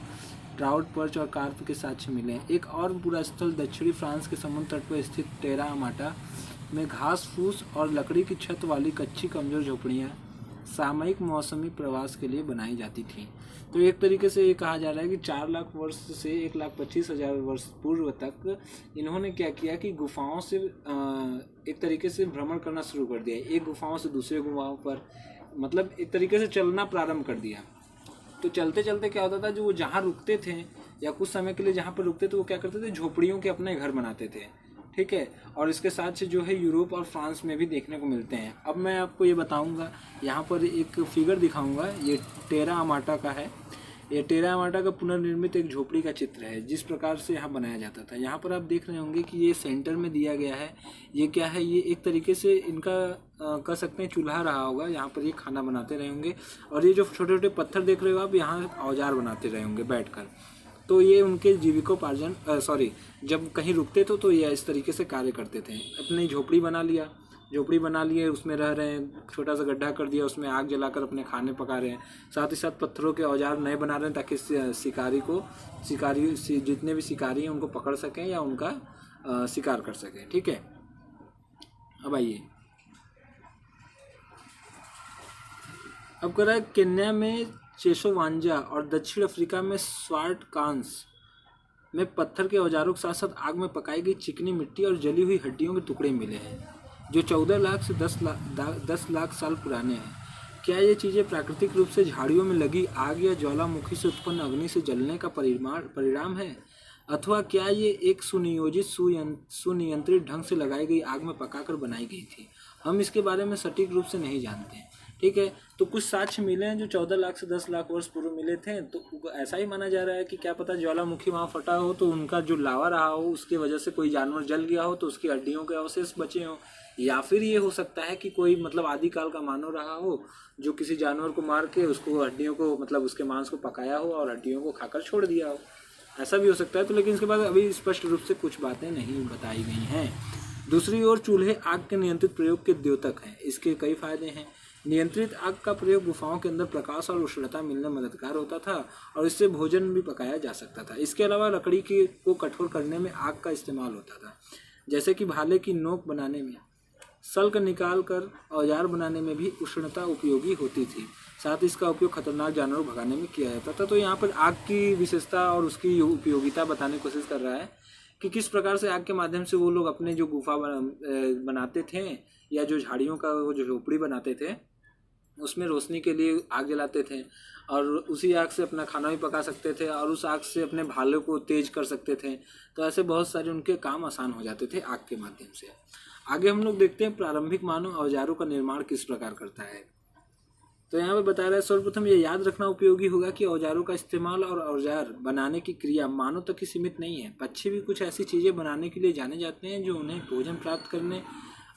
ट्राउट, पर्च और कार्प के साक्ष्य मिले हैं। एक और पूरा स्थल दक्षिणी फ्रांस के समुद्र तट पर स्थित टेरा अमाटा में घास फूस और लकड़ी की छत वाली कच्ची कमजोर झोपड़ियाँ सामयिक मौसमी प्रवास के लिए बनाई जाती थी। तो एक तरीके से ये कहा जा रहा है कि 4 लाख वर्ष से 1,25,000 वर्ष पूर्व तक इन्होंने क्या किया कि गुफाओं से एक तरीके से भ्रमण करना शुरू कर दिया। एक गुफाओं से दूसरे गुफाओं पर मतलब एक तरीके से चलना प्रारंभ कर दिया। तो चलते चलते क्या होता था, जो वो जहाँ रुकते थे या कुछ समय के लिए जहाँ पर रुकते थे वो क्या करते थे, झोपड़ियों के अपने घर बनाते थे। ठीक है, और इसके साथ से जो है यूरोप और फ्रांस में भी देखने को मिलते हैं। अब मैं आपको ये बताऊंगा, यहाँ पर एक फिगर दिखाऊंगा, ये टेरा अमाटा का है। ये टेरा अमाटा का पुनर्निर्मित एक झोपड़ी का चित्र है, जिस प्रकार से यहाँ बनाया जाता था। यहाँ पर आप देख रहे होंगे कि ये सेंटर में दिया गया है। ये क्या है, ये एक तरीके से इनका कह सकते हैं चूल्हा रहा होगा, यहाँ पर ये खाना बनाते रहे होंगे। और ये जो छोटे छोटे पत्थर देख रहे हो आप, यहाँ औजार बनाते रहे होंगे बैठकर। तो ये उनके जीविकोपार्जन जब कहीं रुकते थे तो ये इस तरीके से कार्य करते थे। अपनी झोपड़ी बना लिए, उसमें रह रहे हैं, छोटा सा गड्ढा कर दिया, उसमें आग जलाकर अपने खाने पका रहे हैं। साथ ही साथ पत्थरों के औजार नए बना रहे हैं ताकि जितने भी शिकारी हैं उनको पकड़ सकें या उनका शिकार कर सकें। ठीक है, अब आइए, अब कर रहा है केन्या में चेशोवांजा और दक्षिण अफ्रीका में स्वार्टकांस में पत्थर के औजारों के साथ साथ आग में पकाई गई चिकनी मिट्टी और जली हुई हड्डियों के टुकड़े मिले हैं, जो 14 लाख से 10 लाख साल पुराने हैं। क्या ये चीज़ें प्राकृतिक रूप से झाड़ियों में लगी आग या ज्वालामुखी से उत्पन्न अग्नि से जलने का परिणाम है, अथवा क्या ये एक सुनियोजित सुनियंत्रित ढंग से लगाई गई आग में पकाकर बनाई गई थी? हम इसके बारे में सटीक रूप से नहीं जानते। ठीक है, तो कुछ साक्ष्य मिले हैं जो 14 लाख से 10 लाख वर्ष पूर्व मिले थे। तो ऐसा ही माना जा रहा है कि क्या पता ज्वालामुखी वहाँ फटा हो तो उनका जो लावा रहा हो उसकी वजह से कोई जानवर जल गया हो तो उसकी हड्डियों के अवशेष बचे हों, या फिर ये हो सकता है कि कोई मतलब आदिकाल का मानव रहा हो जो किसी जानवर को मार के उसको हड्डियों को मतलब उसके मांस को पकाया हो और हड्डियों को खाकर छोड़ दिया हो, ऐसा भी हो सकता है। तो लेकिन इसके बाद अभी स्पष्ट रूप से कुछ बातें नहीं बताई गई हैं। दूसरी ओर चूल्हे आग के नियंत्रित प्रयोग के द्योतक हैं। इसके कई फायदे हैं। नियंत्रित आग का प्रयोग गुफाओं के अंदर प्रकाश और उष्णता मिलने में मददगार होता था और इससे भोजन भी पकाया जा सकता था। इसके अलावा लकड़ी को कठोर करने में आग का इस्तेमाल होता था, जैसे कि भाले की नोक बनाने में, सल्क निकाल कर औजार बनाने में भी उष्णता उपयोगी होती थी। साथ ही इसका उपयोग खतरनाक जानवरों को भगाने में किया जाता था। तो यहाँ पर आग की विशेषता और उसकी उपयोगिता बताने की कोशिश कर रहा है कि किस प्रकार से आग के माध्यम से वो लोग अपने जो गुफा बनाते थे या जो झाड़ियों का वो जो झोपड़ी बनाते थे उसमें रोशनी के लिए आग जलाते थे और उसी आग से अपना खाना भी पका सकते थे और उस आग से अपने भालों को तेज कर सकते थे। तो ऐसे बहुत सारे उनके काम आसान हो जाते थे आग के माध्यम से। आगे हम लोग देखते हैं प्रारंभिक मानव औजारों का निर्माण किस प्रकार करता है। तो यहाँ पे बता रहा है, सर्वप्रथम ये याद रखना उपयोगी होगा कि औजारों का इस्तेमाल और औजार बनाने की क्रिया मानव तक ही सीमित नहीं है। पक्षी भी कुछ ऐसी चीज़ें बनाने के लिए जाने जाते हैं जो उन्हें भोजन प्राप्त करने,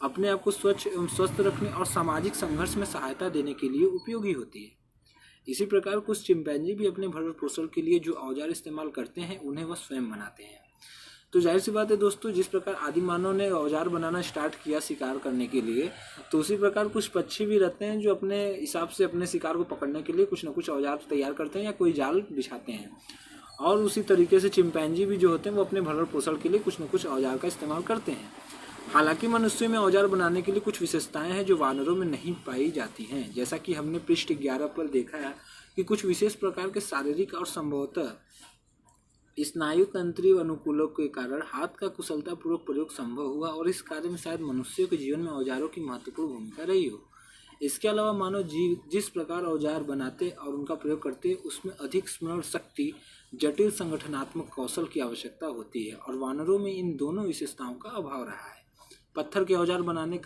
अपने आप को स्वच्छ एवं स्वस्थ रखने और सामाजिक संघर्ष में सहायता देने के लिए उपयोगी होती है। इसी प्रकार कुछ चिंपैंजी भी अपने भरण पोषण के लिए जो औजार इस्तेमाल करते हैं उन्हें वह स्वयं बनाते हैं। तो जाहिर सी बात है दोस्तों, जिस प्रकार आदि मानव ने औजार बनाना स्टार्ट किया शिकार करने के लिए, तो उसी प्रकार कुछ पक्षी भी रहते हैं जो अपने हिसाब से अपने शिकार को पकड़ने के लिए कुछ न कुछ औजार तैयार करते हैं या कोई जाल बिछाते हैं। और उसी तरीके से चिंपैंजी भी जो होते हैं वो अपने भरण पोषण के लिए कुछ न कुछ औजार का इस्तेमाल करते हैं। हालांकि मनुष्य में औजार बनाने के लिए कुछ विशेषताएं हैं जो वानरों में नहीं पाई जाती हैं। जैसा कि हमने पृष्ठ 11 पर देखा है कि कुछ विशेष प्रकार के शारीरिक और संभवतः स्नायु तंत्रीय अनुकूलों के कारण हाथ का कुशलतापूर्वक प्रयोग संभव हुआ और इस कार्य में शायद मनुष्यों के जीवन में औजारों की महत्वपूर्ण भूमिका रही हो। इसके अलावा मानव जीव जिस प्रकार औजार बनाते और उनका प्रयोग करते उसमें अधिक स्मरण शक्ति, जटिल संगठनात्मक कौशल की आवश्यकता होती है और वानरों में इन दोनों विशेषताओं का अभाव रहा है। पत्थर के औजार बनाने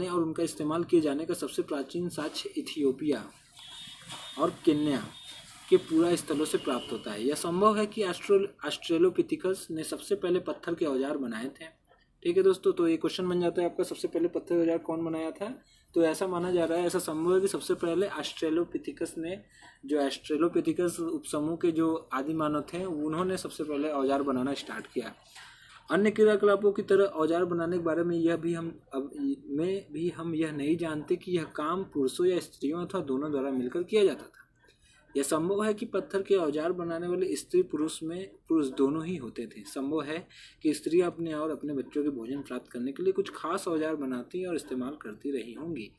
और उनका इस्तेमाल किए जाने का सबसे प्राचीन साक्ष्य इथियोपिया और केन्या के पूरा स्थलों से प्राप्त होता है। यह संभव है कि ऑस्ट्रेलोपिथिकस ने सबसे पहले पत्थर के औजार बनाए थे। ठीक है दोस्तों, तो ये क्वेश्चन बन जाता है आपका, सबसे पहले पत्थर के औजार कौन बनाया था? तो ऐसा माना जा रहा है, ऐसा संभव है कि सबसे पहले ऑस्ट्रेलोपिथिकस ने, जो ऑस्ट्रेलोपिथिकस उपसमूह के जो आदि मानव थे, उन्होंने सबसे पहले औजार बनाना स्टार्ट किया। अन्य क्रियाकलापों की तरह औजार बनाने के बारे में हम यह नहीं जानते कि यह काम पुरुषों या स्त्रियों अथवा दोनों द्वारा मिलकर किया जाता था। यह संभव है कि पत्थर के औजार बनाने वाले स्त्री पुरुष दोनों ही होते थे। संभव है कि स्त्रियां अपने और अपने बच्चों के भोजन प्राप्त करने के लिए कुछ खास औजार बनाती और इस्तेमाल करती रही होंगी।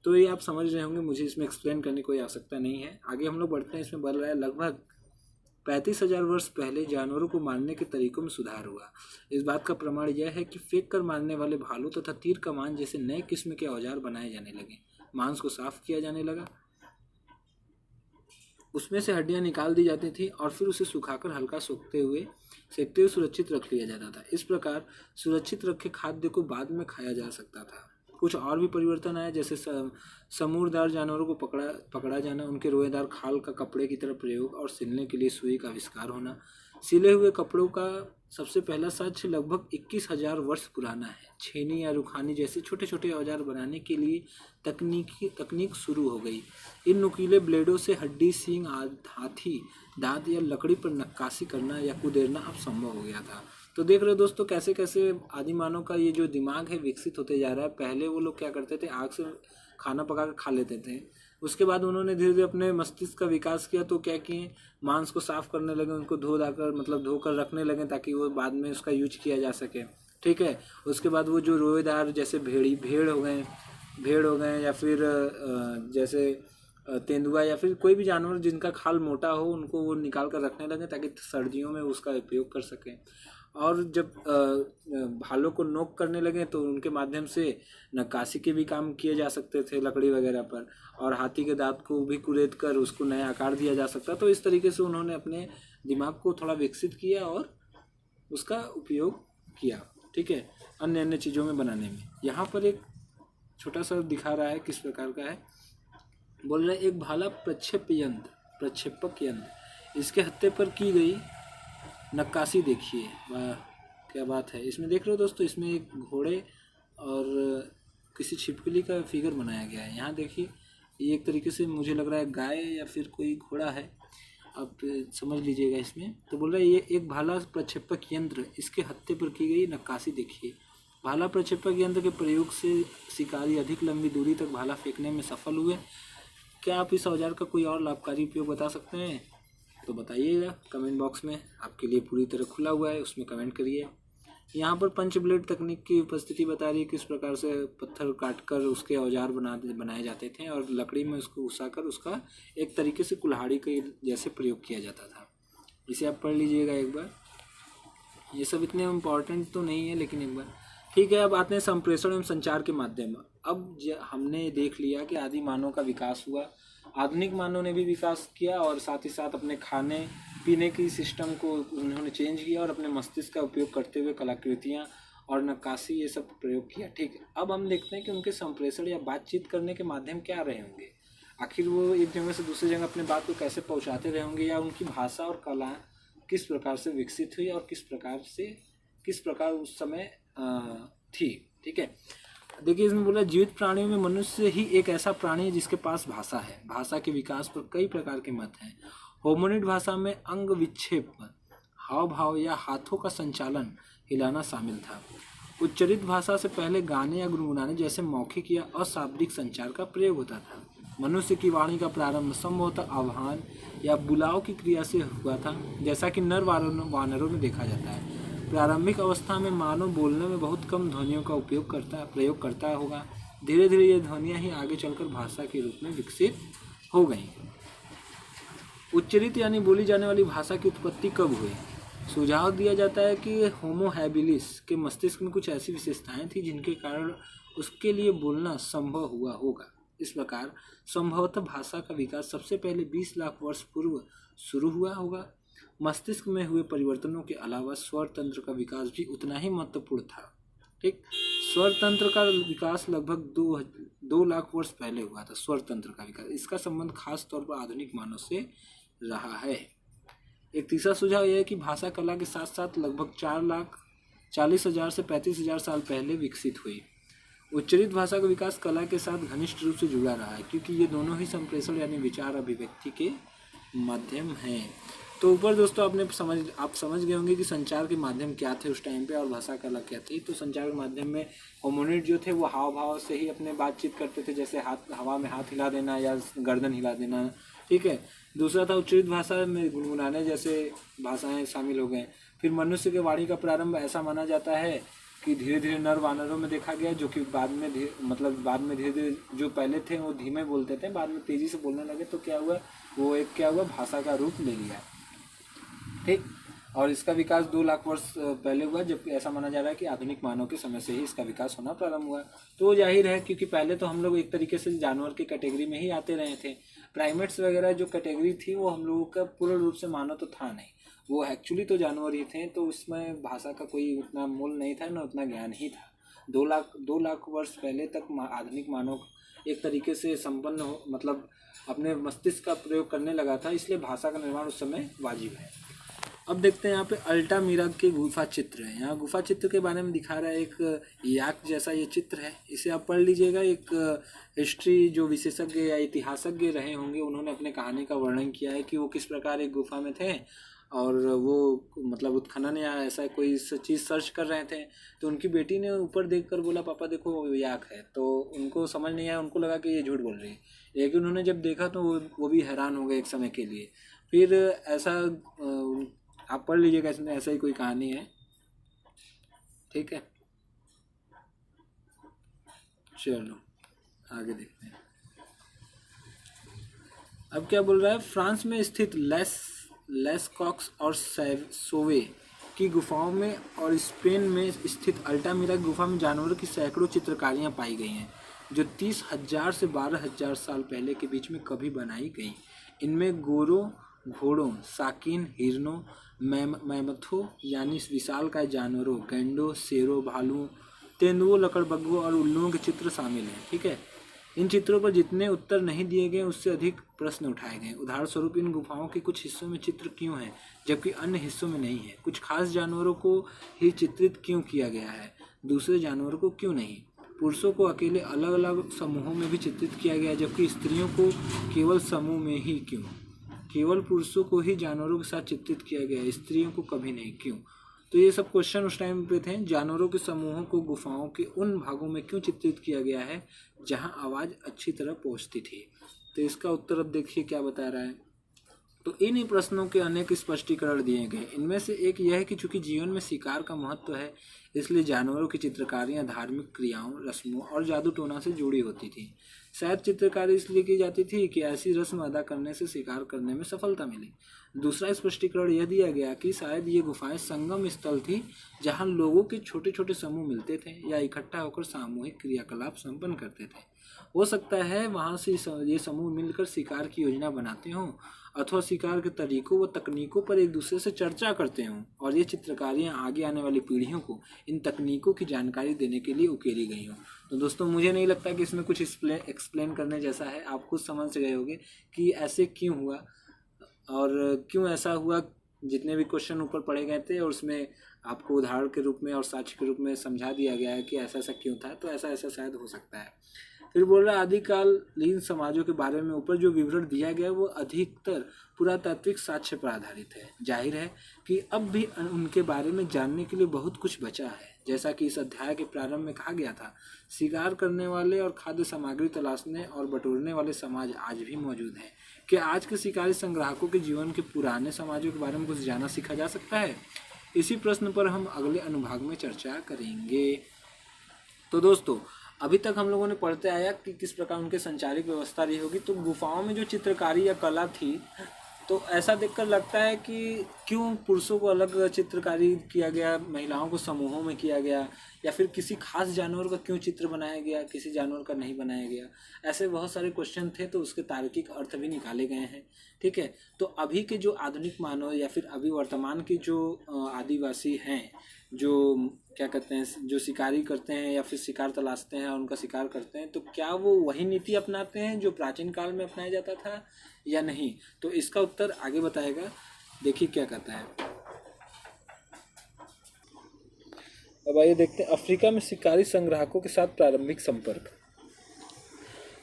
तो ये आप समझ रहे होंगे, मुझे इसमें एक्सप्लेन करने की कोई आवश्यकता नहीं है। आगे हम लोग बढ़ते हैं। इसमें बढ़ रहा है लगभग 35,000 वर्ष पहले जानवरों को मारने के तरीकों में सुधार हुआ। इस बात का प्रमाण यह है कि फेंक कर मारने वाले भालू तथा तीर कमान जैसे नए किस्म के औजार बनाए जाने लगे। मांस को साफ किया जाने लगा, उसमें से हड्डियां निकाल दी जाती थी और फिर उसे सुखाकर हल्का सेकते हुए सुरक्षित रख लिया जाता था। इस प्रकार सुरक्षित रखे खाद्य को बाद में खाया जा सकता था। कुछ और भी परिवर्तन आए, जैसे समूरदार जानवरों को पकड़ा जाना, उनके रोएदार खाल का कपड़े की तरह प्रयोग और सिलने के लिए सुई का आविष्कार होना। सिले हुए कपड़ों का सबसे पहला साक्ष्य लगभग 21,000 वर्ष पुराना है। छेनी या रुखानी जैसे छोटे छोटे औजार बनाने के लिए तकनीक शुरू हो गई। इन नुकीले ब्लेडों से हड्डी, सींग, हाथी दांत या लकड़ी पर नक्काशी करना या कुदेरना अब संभव हो गया था। तो देख रहे हो दोस्तों, कैसे कैसे आदि मानव का ये जो दिमाग है विकसित होते जा रहा है। पहले वो लोग क्या करते थे, आग से खाना पका कर खा लेते थे। उसके बाद उन्होंने धीरे धीरे अपने मस्तिष्क का विकास किया, तो क्या किए, मांस को साफ करने लगे, उनको धोकर रखने लगे ताकि वो बाद में उसका यूज किया जा सके। ठीक है, उसके बाद वो जो रोएदार जैसे भेड़ हो गए या फिर जैसे तेंदुआ या फिर कोई भी जानवर जिनका खाल मोटा हो, उनको वो निकाल कर रखने लगे ताकि सर्दियों में उसका उपयोग कर सकें। और जब भालों को नोक करने लगे तो उनके माध्यम से नक्काशी के भी काम किए जा सकते थे लकड़ी वगैरह पर, और हाथी के दांत को भी कुरेद कर उसको नया आकार दिया जा सकता। तो इस तरीके से उन्होंने अपने दिमाग को थोड़ा विकसित किया और उसका उपयोग किया। ठीक है, अन्य चीज़ों में बनाने में। यहाँ पर एक छोटा सा दिखा रहा है किस प्रकार का है। बोल रहे एक भाला प्रक्षेपक यंत्र, इसके हत्थे पर की गई नक्काशी देखिए। वाह क्या बात है। इसमें देख रहे हो दोस्तों, इसमें एक घोड़े और किसी छिपकली का फिगर बनाया गया है। यहाँ देखिए, ये एक तरीके से मुझे लग रहा है गाय या फिर कोई घोड़ा है, आप समझ लीजिएगा इसमें। तो बोल रहा है ये एक भाला प्रक्षेपक यंत्र, इसके हत्थे पर की गई नक्काशी देखिए। भाला प्रक्षेपक यंत्र के प्रयोग से शिकारी अधिक लंबी दूरी तक भाला फेंकने में सफल हुए। क्या आप इस औजार का कोई और लाभकारी उपयोग बता सकते हैं? तो बताइएगा कमेंट बॉक्स में, आपके लिए पूरी तरह खुला हुआ है, उसमें कमेंट करिए। यहाँ पर पंच ब्लेड तकनीक की उपस्थिति बता रही है, किस प्रकार से पत्थर काटकर उसके औजार बनाए जाते थे और लकड़ी में उसको घुसाकर उसका एक तरीके से कुल्हाड़ी के जैसे प्रयोग किया जाता था। इसे आप पढ़ लीजिएगा एक बार। ये सब इतने इम्पॉर्टेंट तो नहीं है, लेकिन एक बार। ठीक है, अब आते हैं संप्रेषण एवं संचार के माध्यम। अब हमने देख लिया कि आदि मानव का विकास हुआ, आधुनिक मानव ने भी विकास किया और साथ ही साथ अपने खाने पीने की सिस्टम को उन्होंने चेंज किया और अपने मस्तिष्क का उपयोग करते हुए कलाकृतियाँ और नक्काशी ये सब प्रयोग किया। ठीक है, अब हम देखते हैं कि उनके संप्रेषण या बातचीत करने के माध्यम क्या रहे होंगे। आखिर वो एक जगह से दूसरी जगह अपने बात को कैसे पहुँचाते रहे होंगे, या उनकी भाषा और कला किस प्रकार से विकसित हुई और किस प्रकार उस समय थी। ठीक है, देखिए इसमें बोला जीवित प्राणियों में मनुष्य ही एक ऐसा प्राणी है जिसके पास भाषा है। भाषा के विकास पर कई प्रकार के मत हैं। होमिनिड भाषा में अंग विक्षेप, हाव भाव या हाथों का संचालन, हिलाना शामिल था। उच्चरित भाषा से पहले गाने या गुनगुनाने जैसे मौखिक या अशाब्दिक संचार का प्रयोग होता था। मनुष्य की वाणी का प्रारंभ संभवतः आह्वान या बुलाव की क्रिया से हुआ था, जैसा कि नर वानरों में देखा जाता है। प्रारंभिक अवस्था में मानव बोलने में बहुत कम ध्वनियों का प्रयोग करता होगा। धीरे धीरे ये ध्वनियाँ ही आगे चलकर भाषा के रूप में विकसित हो गई। उच्चरित यानी बोली जाने वाली भाषा की उत्पत्ति कब हुई? सुझाव दिया जाता है कि होमो हैबिलिस के मस्तिष्क में कुछ ऐसी विशेषताएं थी जिनके कारण उसके लिए बोलना संभव हुआ होगा। इस प्रकार संभवतः भाषा का विकास सबसे पहले 20 लाख वर्ष पूर्व शुरू हुआ होगा। मस्तिष्क में हुए परिवर्तनों के अलावा स्वर तंत्र का विकास भी उतना ही महत्वपूर्ण था। ठीक, स्वर तंत्र का विकास लगभग 2 लाख वर्ष पहले हुआ था। स्वर तंत्र का विकास, इसका संबंध खास तौर पर आधुनिक मानव से रहा है। एक तीसरा सुझाव यह है कि भाषा कला के साथ साथ लगभग 4,40,000 से 35,000 साल पहले विकसित हुई। उच्चरित भाषा का विकास कला के साथ घनिष्ठ रूप से जुड़ा रहा है, क्योंकि ये दोनों ही संप्रेषण यानी विचार अभिव्यक्ति के माध्यम हैं। तो ऊपर दोस्तों आप समझ गए होंगे कि संचार के माध्यम क्या थे उस टाइम पे और भाषा कला क्या थी। तो संचार के माध्यम में होमोनिड जो थे वो हाव भाव से ही अपने बातचीत करते थे, जैसे हवा में हाथ हिला देना या गर्दन हिला देना। ठीक है। दूसरा था उच्चरित भाषा में गुनगुनाने जैसे भाषाएं शामिल हो गए। फिर मनुष्य के वाणी का प्रारंभ ऐसा माना जाता है कि धीरे धीरे नर वानरों में देखा गया, जो कि बाद में धीरे धीरे जो पहले थे वो धीमे बोलते थे, बाद में तेजी से बोलने लगे। तो क्या हुआ भाषा का रूप ले लिया। ठीक, और इसका विकास 2 लाख वर्ष पहले हुआ, जबकि ऐसा माना जा रहा है कि आधुनिक मानव के समय से ही इसका विकास होना प्रारंभ हुआ। तो जाहिर है, क्योंकि पहले तो हम लोग एक तरीके से जानवर की कैटेगरी में ही आते रहे थे। प्राइमेट्स वगैरह जो कैटेगरी थी वो हम लोगों का पूर्ण रूप से मानव तो था नहीं, वो एक्चुअली तो जानवर ही थे। तो उसमें भाषा का कोई उतना मूल नहीं था, ना उतना ज्ञान ही था। 2 लाख वर्ष पहले तक आधुनिक मानव एक तरीके से संपन्न हो, मतलब अपने मस्तिष्क का प्रयोग करने लगा था, इसलिए भाषा का निर्माण उस समय वाजिब है। अब देखते हैं यहाँ पे अल्टामीरा के गुफा चित्र है। यहाँ गुफा चित्र के बारे में दिखा रहा है, एक याक जैसा ये चित्र है, इसे आप पढ़ लीजिएगा। एक हिस्ट्री जो विशेषज्ञ या इतिहासज्ञ रहे होंगे उन्होंने अपने कहानी का वर्णन किया है कि वो किस प्रकार एक गुफा में थे और वो मतलब उत्खनन या ऐसा कोई चीज़ सर्च कर रहे थे। तो उनकी बेटी ने ऊपर देखकर बोला, पापा देखो वो याक है। तो उनको समझ नहीं आया, उनको लगा कि ये झूठ बोल रही है, लेकिन उन्होंने जब देखा तो वो भी हैरान हो गए एक समय के लिए। फिर ऐसा आप पढ़ लीजिएगा, इसमें ऐसा ही कोई कहानी है। ठीक है, चलो आगे देखते हैं। अब क्या बोल रहा है, फ्रांस में स्थित लेस्कॉक्स और सोवे की गुफाओं में और स्पेन में स्थित अल्टामीरा की गुफा में जानवरों की सैकड़ों चित्रकारियां पाई गई हैं, जो 30,000 से 12,000 साल पहले के बीच में कभी बनाई गई। इनमें गोरों, घोड़ों, साकिन, हिरनों, मैमथों यानी विशालकाय जानवरों, गैंडों, शेरों, भालुओं, तेंदुओं, लकड़बग्घों और उल्लुओं के चित्र शामिल हैं। ठीक है। इन चित्रों पर जितने उत्तर नहीं दिए गए उससे अधिक प्रश्न उठाए गए। उदाहरण स्वरूप इन गुफाओं के कुछ हिस्सों में चित्र क्यों हैं जबकि अन्य हिस्सों में नहीं है? कुछ खास जानवरों को ही चित्रित क्यों किया गया है, दूसरे जानवरों को क्यों नहीं? पुरुषों को अकेले अलग अलग समूहों में भी चित्रित किया गया जबकि स्त्रियों को केवल समूह में ही क्यों? केवल पुरुषों को ही जानवरों के साथ चित्रित किया गया, स्त्रियों को कभी नहीं, क्यों? तो ये सब क्वेश्चन उस टाइम पे थे। जानवरों के समूहों को गुफाओं के उन भागों में क्यों चित्रित किया गया है जहां आवाज़ अच्छी तरह पहुंचती थी? तो इसका उत्तर अब देखिए क्या बता रहा है। तो इन प्रश्नों के अनेक स्पष्टीकरण दिए गए। इनमें से एक यह है कि चूंकि जीवन में शिकार का महत्व है, इसलिए जानवरों की चित्रकारियां धार्मिक क्रियाओं, रस्मों और जादू टोना से जुड़ी होती थी। शायद चित्रकारी इसलिए की जाती थी कि ऐसी रस्म अदा करने से शिकार करने में सफलता मिली। दूसरा स्पष्टीकरण यह दिया गया कि शायद ये गुफाएं संगम स्थल थी जहां लोगों के छोटे छोटे समूह मिलते थे या इकट्ठा होकर सामूहिक क्रियाकलाप संपन्न करते थे। हो सकता है वहां से ये समूह मिलकर शिकार की योजना बनाते हों अथवा शिकार के तरीकों व तकनीकों पर एक दूसरे से चर्चा करते हों, और ये चित्रकारियाँ आगे आने वाली पीढ़ियों को इन तकनीकों की जानकारी देने के लिए उकेरी गई हों। तो दोस्तों मुझे नहीं लगता कि इसमें कुछ एक्सप्लेन करने जैसा है। आप खुद समझ गए होंगे कि ऐसे क्यों हुआ और क्यों ऐसा हुआ। जितने भी क्वेश्चन ऊपर पढ़े गए थे और उसमें आपको उदाहरण के रूप में और साक्ष्य के रूप में समझा दिया गया है कि ऐसा ऐसा क्यों था, तो ऐसा ऐसा शायद हो सकता है। फिर बोल रहा है आदिकालीन समाजों के बारे में ऊपर जो विवरण दिया गया वो अधिकतर पुरातात्विक साक्ष्य पर आधारित है। जाहिर है कि अब भी उनके बारे में जानने के लिए बहुत कुछ बचा है। जैसा कि इस अध्याय के प्रारंभ में कहा गया था, शिकार करने वाले और खाद्य सामग्री तलाशने और बटोरने वाले समाज आज भी मौजूद हैं। क्या आज के शिकारी संग्राहकों के जीवन के पुराने समाजों के बारे में कुछ जाना सीखा जा सकता है? इसी प्रश्न पर हम अगले अनुभाग में चर्चा करेंगे। तो दोस्तों अभी तक हम लोगों ने पढ़ते आया कि किस प्रकार उनके संचारिक व्यवस्था रही होगी। तो गुफाओं में जो चित्रकारी या कला थी, तो ऐसा देखकर लगता है कि क्यों पुरुषों को अलग चित्रकारी किया गया, महिलाओं को समूहों में किया गया, या फिर किसी खास जानवर का क्यों चित्र बनाया गया, किसी जानवर का नहीं बनाया गया। ऐसे बहुत सारे क्वेश्चन थे, तो उसके तार्किक अर्थ भी निकाले गए हैं। ठीक है, तो अभी के जो आधुनिक मानव या फिर अभी वर्तमान के जो आदिवासी हैं, जो क्या कहते हैं, जो शिकारी करते हैं या फिर शिकार तलाशते हैं और उनका शिकार करते हैं, तो क्या वो वही नीति अपनाते हैं जो प्राचीन काल में अपनाया जाता था या नहीं? तो इसका उत्तर आगे बताएगा, देखिए क्या कहता है। अब आइए देखते हैं, अफ्रीका में शिकारी संग्राहकों के साथ प्रारंभिक संपर्क।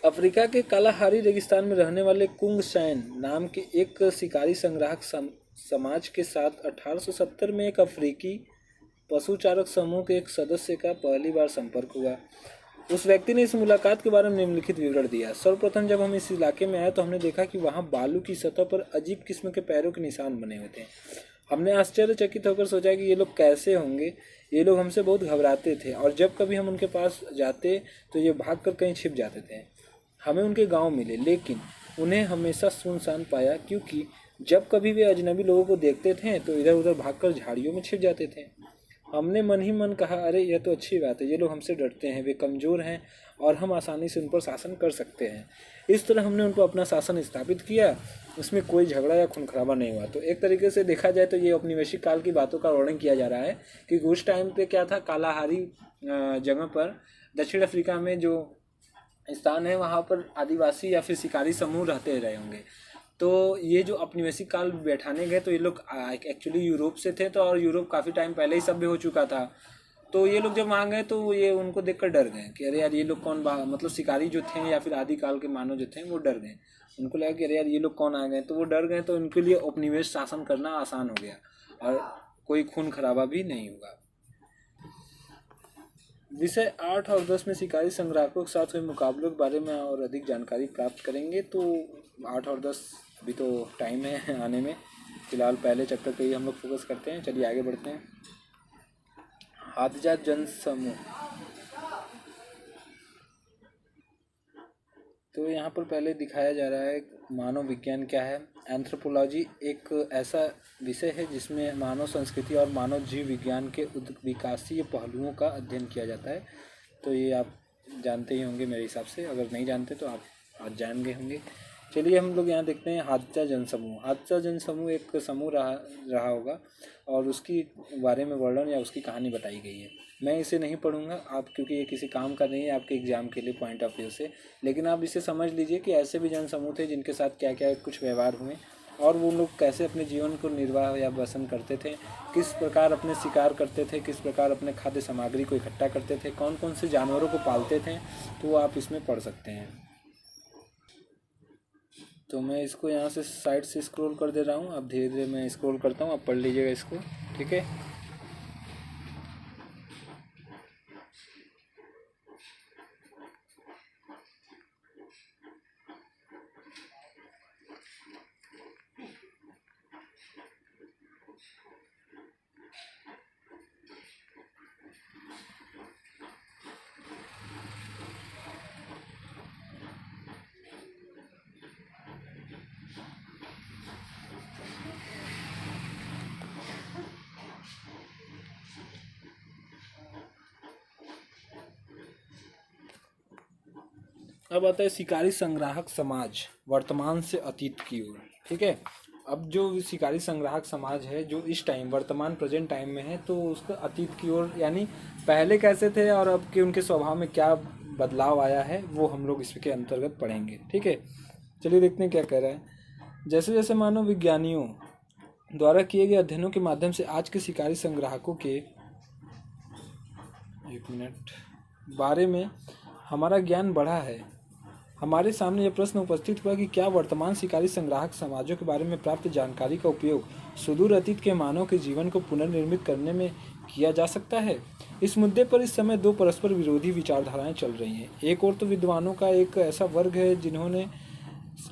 अफ्रीका के कालाहारी रेगिस्तान में रहने वाले कुंग सैन नाम के एक शिकारी संग्राहक समाज के साथ 1870 में एक अफ्रीकी पशुचारक समूह के एक सदस्य का पहली बार संपर्क हुआ। उस व्यक्ति ने इस मुलाकात के बारे में निम्नलिखित विवरण दिया। सर्वप्रथम जब हम इस इलाके में आए तो हमने देखा कि वहाँ बालू की सतह पर अजीब किस्म के पैरों के निशान बने हुए थे। हमने आश्चर्यचकित होकर सोचा कि ये लोग कैसे होंगे। ये लोग हमसे बहुत घबराते थे और जब कभी हम उनके पास जाते तो ये भागकर कहीं छिप जाते थे। हमें उनके गांव मिले, लेकिन उन्हें हमेशा सुनसान पाया, क्योंकि जब कभी वे अजनबी लोगों को देखते थे तो इधर उधर भागकर झाड़ियों में छिप जाते थे। हमने मन ही मन कहा, अरे यह तो अच्छी बात है, ये लोग हमसे डरते हैं, वे कमज़ोर हैं और हम आसानी से उन पर शासन कर सकते हैं। इस तरह हमने उन पर अपना शासन स्थापित किया। उसमें कोई झगड़ा या खून खराबा नहीं हुआ। तो एक तरीके से देखा जाए तो ये औपनिवेशिक काल की बातों का वर्णन किया जा रहा है कि उस टाइम पे क्या था, कालाहारी जगह पर दक्षिण अफ्रीका में जो स्थान है वहाँ पर आदिवासी या फिर शिकारी समूह रहते रहे होंगे। तो ये जो औपनिवेशिक काल बैठाने गए तो ये लोग एक्चुअली यूरोप से थे, तो और यूरोप काफ़ी टाइम पहले ही सभ्य हो चुका था। तो ये लोग जब वहाँ गए तो ये उनको देखकर डर गए कि अरे यार ये लोग कौन, मतलब शिकारी जो थे या फिर आदिकाल के मानव जो थे वो डर गए। उनको लगा कि अरे यार ये लोग कौन आ गए, तो वो डर गए। तो उनके लिए औपनिवेश शासन करना आसान हो गया और कोई खून खराबा भी नहीं होगा। विषय 8 और 10 में शिकारी संग्राहकों के साथ हुए मुकाबलों के बारे में और अधिक जानकारी प्राप्त करेंगे। तो 8 और 10 अभी तो टाइम है आने में, फिलहाल पहले चैप्टर पे ही हम लोग फोकस करते हैं। चलिए आगे बढ़ते हैं। हाथजा जनसमूह। तो यहाँ पर पहले दिखाया जा रहा है मानव विज्ञान क्या है। एंथ्रोपोलॉजी एक ऐसा विषय है जिसमें मानव संस्कृति और मानव जीव विज्ञान के विकासीय पहलुओं का अध्ययन किया जाता है। तो ये आप जानते ही होंगे मेरे हिसाब से, अगर नहीं जानते तो आप आज जान गए होंगे। चलिए हम लोग यहाँ देखते हैं हाथजा जनसमूह। हाथजा जनसमूह एक समूह रहा होगा और उसकी बारे में वर्णन या उसकी कहानी बताई गई है। मैं इसे नहीं पढ़ूंगा आप, क्योंकि ये किसी काम का नहीं है आपके एग्जाम के लिए पॉइंट ऑफ व्यू से, लेकिन आप इसे समझ लीजिए कि ऐसे भी जनसमूह थे जिनके साथ क्या क्या कुछ व्यवहार हुए और वो लोग कैसे अपने जीवन को निर्वाह या बसर करते थे, किस प्रकार अपने शिकार करते थे, किस प्रकार अपने खाद्य सामग्री को इकट्ठा करते थे, कौन कौन से जानवरों को पालते थे। तो वो आप इसमें पढ़ सकते हैं। तो मैं इसको यहाँ से साइड से स्क्रॉल कर दे रहा हूँ। अब धीरे धीरे मैं स्क्रॉल करता हूँ, आप पढ़ लीजिएगा इसको, ठीक है। अब आता है शिकारी संग्राहक समाज वर्तमान से अतीत की ओर, ठीक है। अब जो शिकारी संग्राहक समाज है जो इस टाइम वर्तमान प्रेजेंट टाइम में है, तो उसका अतीत की ओर यानी पहले कैसे थे और अब के उनके स्वभाव में क्या बदलाव आया है, वो हम लोग इसके अंतर्गत पढ़ेंगे, ठीक है। चलिए देखते हैं क्या कह रहा है। जैसे जैसे मानव विज्ञानियों द्वारा किए गए अध्ययनों के माध्यम से आज के शिकारी संग्राहकों के बारे में हमारा ज्ञान बढ़ा है, हमारे सामने यह प्रश्न उपस्थित हुआ कि क्या वर्तमान शिकारी संग्राहक समाजों के बारे में प्राप्त जानकारी का उपयोग सुदूर अतीत के मानव के जीवन को पुनर्निर्मित करने में किया जा सकता है। इस मुद्दे पर इस समय दो परस्पर विरोधी विचारधाराएं चल रही हैं। एक ओर तो विद्वानों का एक ऐसा वर्ग है जिन्होंने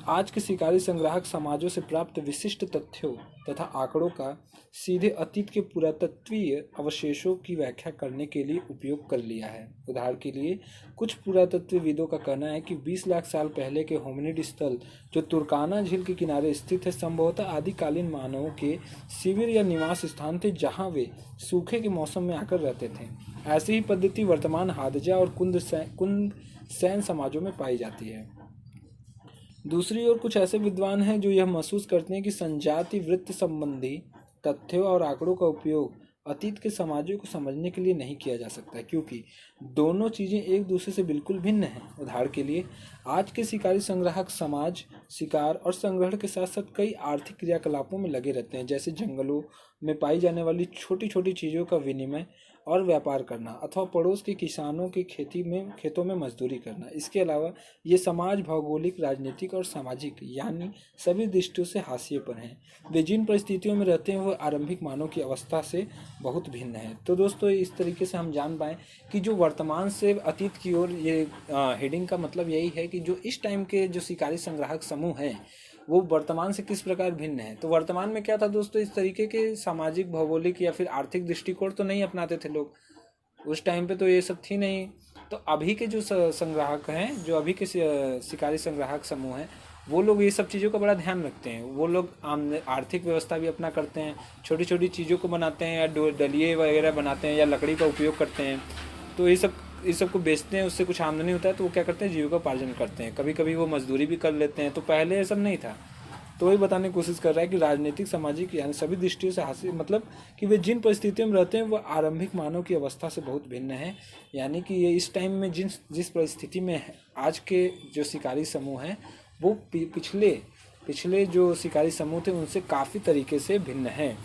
आज के शिकारी संग्राहक समाजों से प्राप्त विशिष्ट तथ्यों तथा आंकड़ों का सीधे अतीत के पुरातत्वीय अवशेषों की व्याख्या करने के लिए उपयोग कर लिया है। उदाहरण के लिए कुछ पुरातत्वविदों का कहना है कि 20 लाख साल पहले के होमिनिड स्थल जो तुर्काना झील के किनारे स्थित है संभवतः आदिकालीन मानवों के शिविर या निवास स्थान थे, जहां वे सूखे के मौसम में आकर रहते थे। ऐसी ही पद्धति वर्तमान हादजा और कुंद सैन समाजों में पाई जाती है। दूसरी ओर कुछ ऐसे विद्वान हैं जो यह महसूस करते हैं कि संजाति वृत्त संबंधी तथ्यों और आंकड़ों का उपयोग अतीत के समाजों को समझने के लिए नहीं किया जा सकता, क्योंकि दोनों चीज़ें एक दूसरे से बिल्कुल भिन्न हैं। उदाहरण के लिए आज के शिकारी संग्राहक समाज शिकार और संग्रहण के साथ साथ कई आर्थिक क्रियाकलापों में लगे रहते हैं, जैसे जंगलों में पाई जाने वाली छोटी छोटी चीज़ों का विनिमय और व्यापार करना अथवा पड़ोस के किसानों की खेतों में मजदूरी करना। इसके अलावा ये समाज भौगोलिक, राजनीतिक और सामाजिक यानी सभी दृष्टियों से हाशिए पर हैं। वे जिन परिस्थितियों में रहते हैं वह आरंभिक मानव की अवस्था से बहुत भिन्न है। तो दोस्तों इस तरीके से हम जान पाएँ कि जो वर्तमान से अतीत की ओर, ये हेडिंग का मतलब यही है कि जो इस टाइम के जो शिकारी संग्राहक समूह हैं वो वर्तमान से किस प्रकार भिन्न है। तो वर्तमान में क्या था दोस्तों, इस तरीके के सामाजिक, भौगोलिक या फिर आर्थिक दृष्टिकोण तो नहीं अपनाते थे लोग, उस टाइम पे तो ये सब थी नहीं। तो अभी के जो संग्राहक हैं, जो अभी के शिकारी संग्राहक समूह हैं, वो लोग ये सब चीज़ों का बड़ा ध्यान रखते हैं। वो लोग आर्थिक व्यवस्था भी अपना करते हैं, छोटी छोटी चीज़ों को बनाते हैं या डलिए वगैरह बनाते हैं या लकड़ी का उपयोग करते हैं। तो ये सब को बेचते हैं, उससे कुछ आमदनी होता है तो वो क्या करते हैं, जीविकोपार्जन करते हैं। कभी कभी वो मजदूरी भी कर लेते हैं। तो पहले ये सब नहीं था। तो वही बताने की कोशिश कर रहा है कि राजनीतिक, सामाजिक यानी सभी दृष्टियों से हासिल, मतलब कि वे जिन परिस्थितियों में रहते हैं वो आरंभिक मानव की अवस्था से बहुत भिन्न है। यानी कि ये इस टाइम में जिस परिस्थिति में है आज के जो शिकारी समूह हैं वो पिछले जो शिकारी समूह थे उनसे काफ़ी तरीके से भिन्न हैं।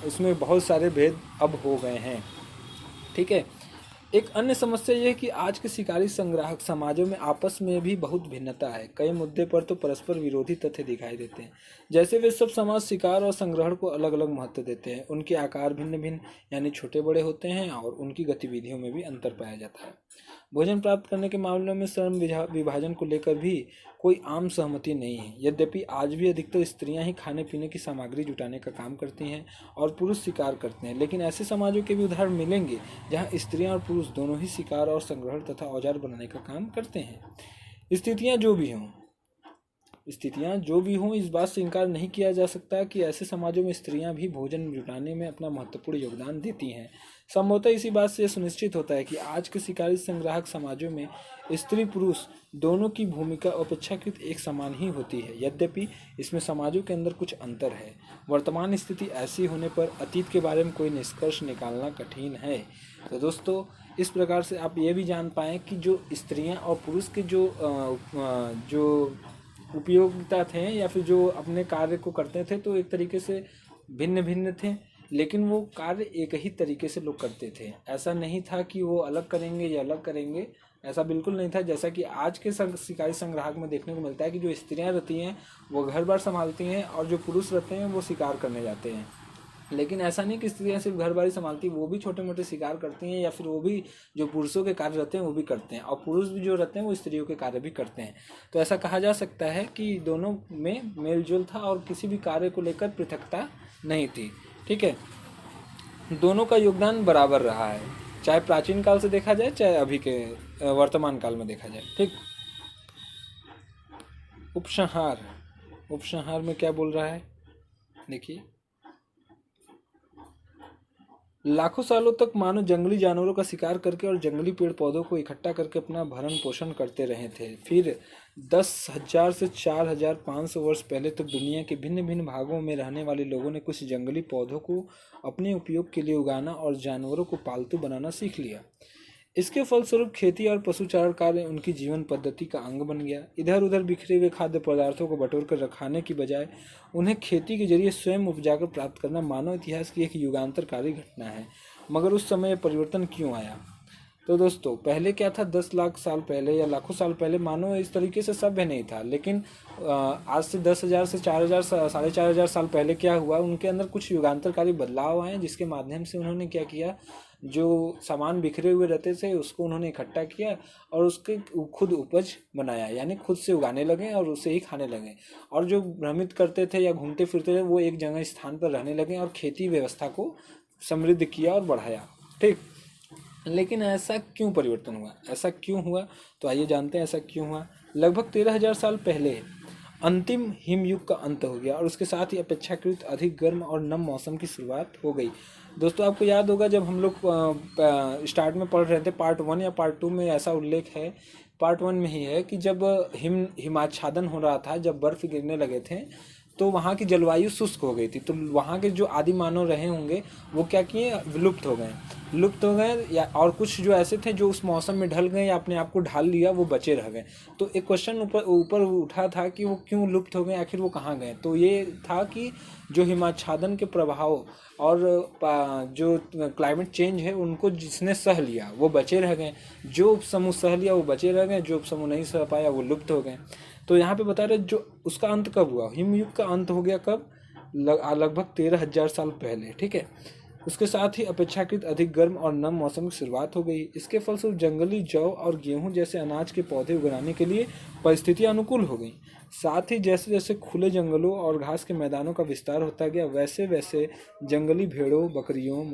उसमें बहुत सारे भेद अब हो गए हैं। ठीक है। एक अन्य समस्या यह है कि आज के शिकारी संग्राहक समाजों में आपस में भी बहुत भिन्नता है। कई मुद्दे पर तो परस्पर विरोधी तथ्य दिखाई देते हैं, जैसे वे सब समाज शिकार और संग्रहण को अलग अलग महत्व देते हैं। उनके आकार भिन्न भिन्न यानी छोटे बड़े होते हैं और उनकी गतिविधियों में भी अंतर पाया जाता है। भोजन प्राप्त करने के मामलों में श्रम विभाजन को लेकर भी कोई आम सहमति नहीं है। यद्यपि आज भी अधिकतर स्त्रियां ही खाने पीने की सामग्री जुटाने का काम करती हैं और पुरुष शिकार करते हैं, लेकिन ऐसे समाजों के भी उदाहरण मिलेंगे जहां स्त्रियां और पुरुष दोनों ही शिकार और संग्रहण तथा औजार बनाने का काम करते हैं। स्थितियां जो भी हों, इस बात से इनकार नहीं किया जा सकता कि ऐसे समाजों में स्त्रियां भी भोजन जुटाने में अपना महत्वपूर्ण योगदान देती हैं। संभवतः इसी बात से सुनिश्चित होता है कि आज के शिकारी संग्राहक समाजों में स्त्री पुरुष दोनों की भूमिका अपेक्षाकृत एक समान ही होती है, यद्यपि इसमें समाजों के अंदर कुछ अंतर है। वर्तमान स्थिति ऐसी होने पर अतीत के बारे में कोई निष्कर्ष निकालना कठिन है। तो दोस्तों इस प्रकार से आप ये भी जान पाएँ कि जो स्त्रियां और पुरुष के जो उपयोगिता थे या फिर जो अपने कार्य को करते थे तो एक तरीके से भिन्न भिन्न थे, लेकिन वो कार्य एक ही तरीके से लोग करते थे। ऐसा नहीं था कि वो अलग करेंगे या अलग करेंगे, ऐसा बिल्कुल नहीं था। जैसा कि आज के शिकारी संग्राहक में देखने को मिलता है कि जो स्त्रियां रहती हैं वो घर बार संभालती हैं और जो पुरुष रहते हैं वो शिकार करने जाते हैं। लेकिन ऐसा नहीं कि स्त्रियां सिर्फ घर बारी संभालती, वो भी छोटे मोटे शिकार करती हैं या फिर वो भी जो पुरुषों के कार्य रहते हैं वो भी करते हैं, और पुरुष भी जो रहते हैं वो स्त्रियों के कार्य भी करते हैं। तो ऐसा कहा जा सकता है कि दोनों में मेलजोल था और किसी भी कार्य को लेकर पृथकता नहीं थी। ठीक है, दोनों का योगदान बराबर रहा है, चाहे प्राचीन काल से देखा जाए चाहे अभी के वर्तमान काल में देखा जाए। ठीक। उपसंहार में क्या बोल रहा है, देखिए। लाखों सालों तक मानव जंगली जानवरों का शिकार करके और जंगली पेड़ पौधों को इकट्ठा करके अपना भरण पोषण करते रहे थे। फिर 10,000 से 4,500 वर्ष पहले तक दुनिया के भिन्न भिन्न भागों में रहने वाले लोगों ने कुछ जंगली पौधों को अपने उपयोग के लिए उगाना और जानवरों को पालतू बनाना सीख लिया। इसके फलस्वरूप खेती और पशुचारण कार्य उनकी जीवन पद्धति का अंग बन गया। इधर उधर बिखरे हुए खाद्य पदार्थों को बटोर कर रखाने की बजाय उन्हें खेती के जरिए स्वयं उपजाकर प्राप्त करना मानव इतिहास की एक युगांतरकारी घटना है। मगर उस समय परिवर्तन क्यों आया? तो दोस्तों पहले क्या था, 10 लाख साल पहले या लाखों साल पहले मानव इस तरीके से सभ्य नहीं था। लेकिन आज से 10,000 से 4,000 4,500 साल पहले क्या हुआ, उनके अंदर कुछ युगांतरकारी बदलाव आए जिसके माध्यम से उन्होंने क्या किया, जो सामान बिखरे हुए रहते थे उसको उन्होंने इकट्ठा किया और उसके खुद उपज बनाया, यानी खुद से उगाने लगे और उसे ही खाने लगे। और जो भ्रमित करते थे या घूमते फिरते थे वो एक जगह स्थान पर रहने लगे और खेती व्यवस्था को समृद्ध किया और बढ़ाया। ठीक, लेकिन ऐसा क्यों परिवर्तन हुआ, ऐसा क्यों हुआ, तो आइए जानते हैं ऐसा क्यों हुआ। लगभग 13,000 साल पहले अंतिम हिमयुग का अंत हो गया और उसके साथ ही अपेक्षाकृत अधिक गर्म और नम मौसम की शुरुआत हो गई। दोस्तों आपको याद होगा जब हम लोग स्टार्ट में पढ़ रहे थे पार्ट 1 या पार्ट 2 में ऐसा उल्लेख है, पार्ट 1 में ही है कि जब हिमाच्छादन हो रहा था, जब बर्फ गिरने लगे थे तो वहाँ की जलवायु शुष्क हो गई थी, तो वहाँ के जो आदि मानव रहे होंगे वो क्या किए, विलुप्त हो गए, लुप्त हो गए, या और कुछ जो ऐसे थे जो उस मौसम में ढल गए या अपने आप को ढाल लिया वो बचे रह गए। तो एक क्वेश्चन ऊपर ऊपर उठा था कि वो क्यों लुप्त हो गए, आखिर वो कहाँ गए। तो ये था कि जो हिमाच्छादन के प्रभाव और जो क्लाइमेट चेंज है उनको जिसने सह लिया वो बचे रह गए, जो उपसमूह सह लिया वो बचे रह गए, जो उपसमूह नहीं सह पाया वो लुप्त हो गए। तो यहाँ पे बता रहे जो उसका अंत कब हुआ, हिमयुग का अंत हो गया कब, लगभग 13,000 साल पहले। ठीक है, उसके साथ ही अपेक्षाकृत अधिक गर्म और नम मौसम की शुरुआत हो गई। इसके फलस्वरूप जंगली जौ और गेहूं जैसे अनाज के पौधे उगाने के लिए परिस्थितियां अनुकूल हो गई। साथ ही जैसे जैसे खुले जंगलों और घास के मैदानों का विस्तार होता गया वैसे वैसे जंगली भेड़ों, बकरियों,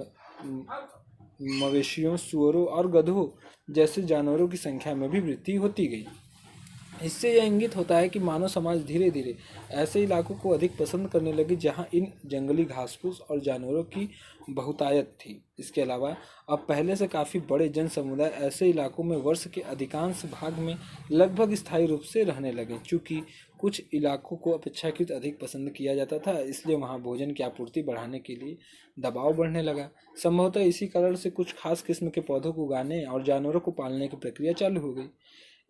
मवेशियों, सुअरों और गधों जैसे जानवरों की संख्या में भी वृद्धि होती गई। इससे यह इंगित होता है कि मानव समाज धीरे धीरे ऐसे इलाकों को अधिक पसंद करने लगे जहां इन जंगली घास-फूस और जानवरों की बहुतायत थी। इसके अलावा अब पहले से काफ़ी बड़े जन समुदाय ऐसे इलाकों में वर्ष के अधिकांश भाग में लगभग स्थायी रूप से रहने लगे। चूँकि कुछ इलाकों को अपेक्षाकृत अधिक पसंद किया जाता था, इसलिए वहाँ भोजन की आपूर्ति बढ़ाने के लिए दबाव बढ़ने लगा। संभवतः इसी कारण से कुछ खास किस्म के पौधों को उगाने और जानवरों को पालने की प्रक्रिया चालू हो गई।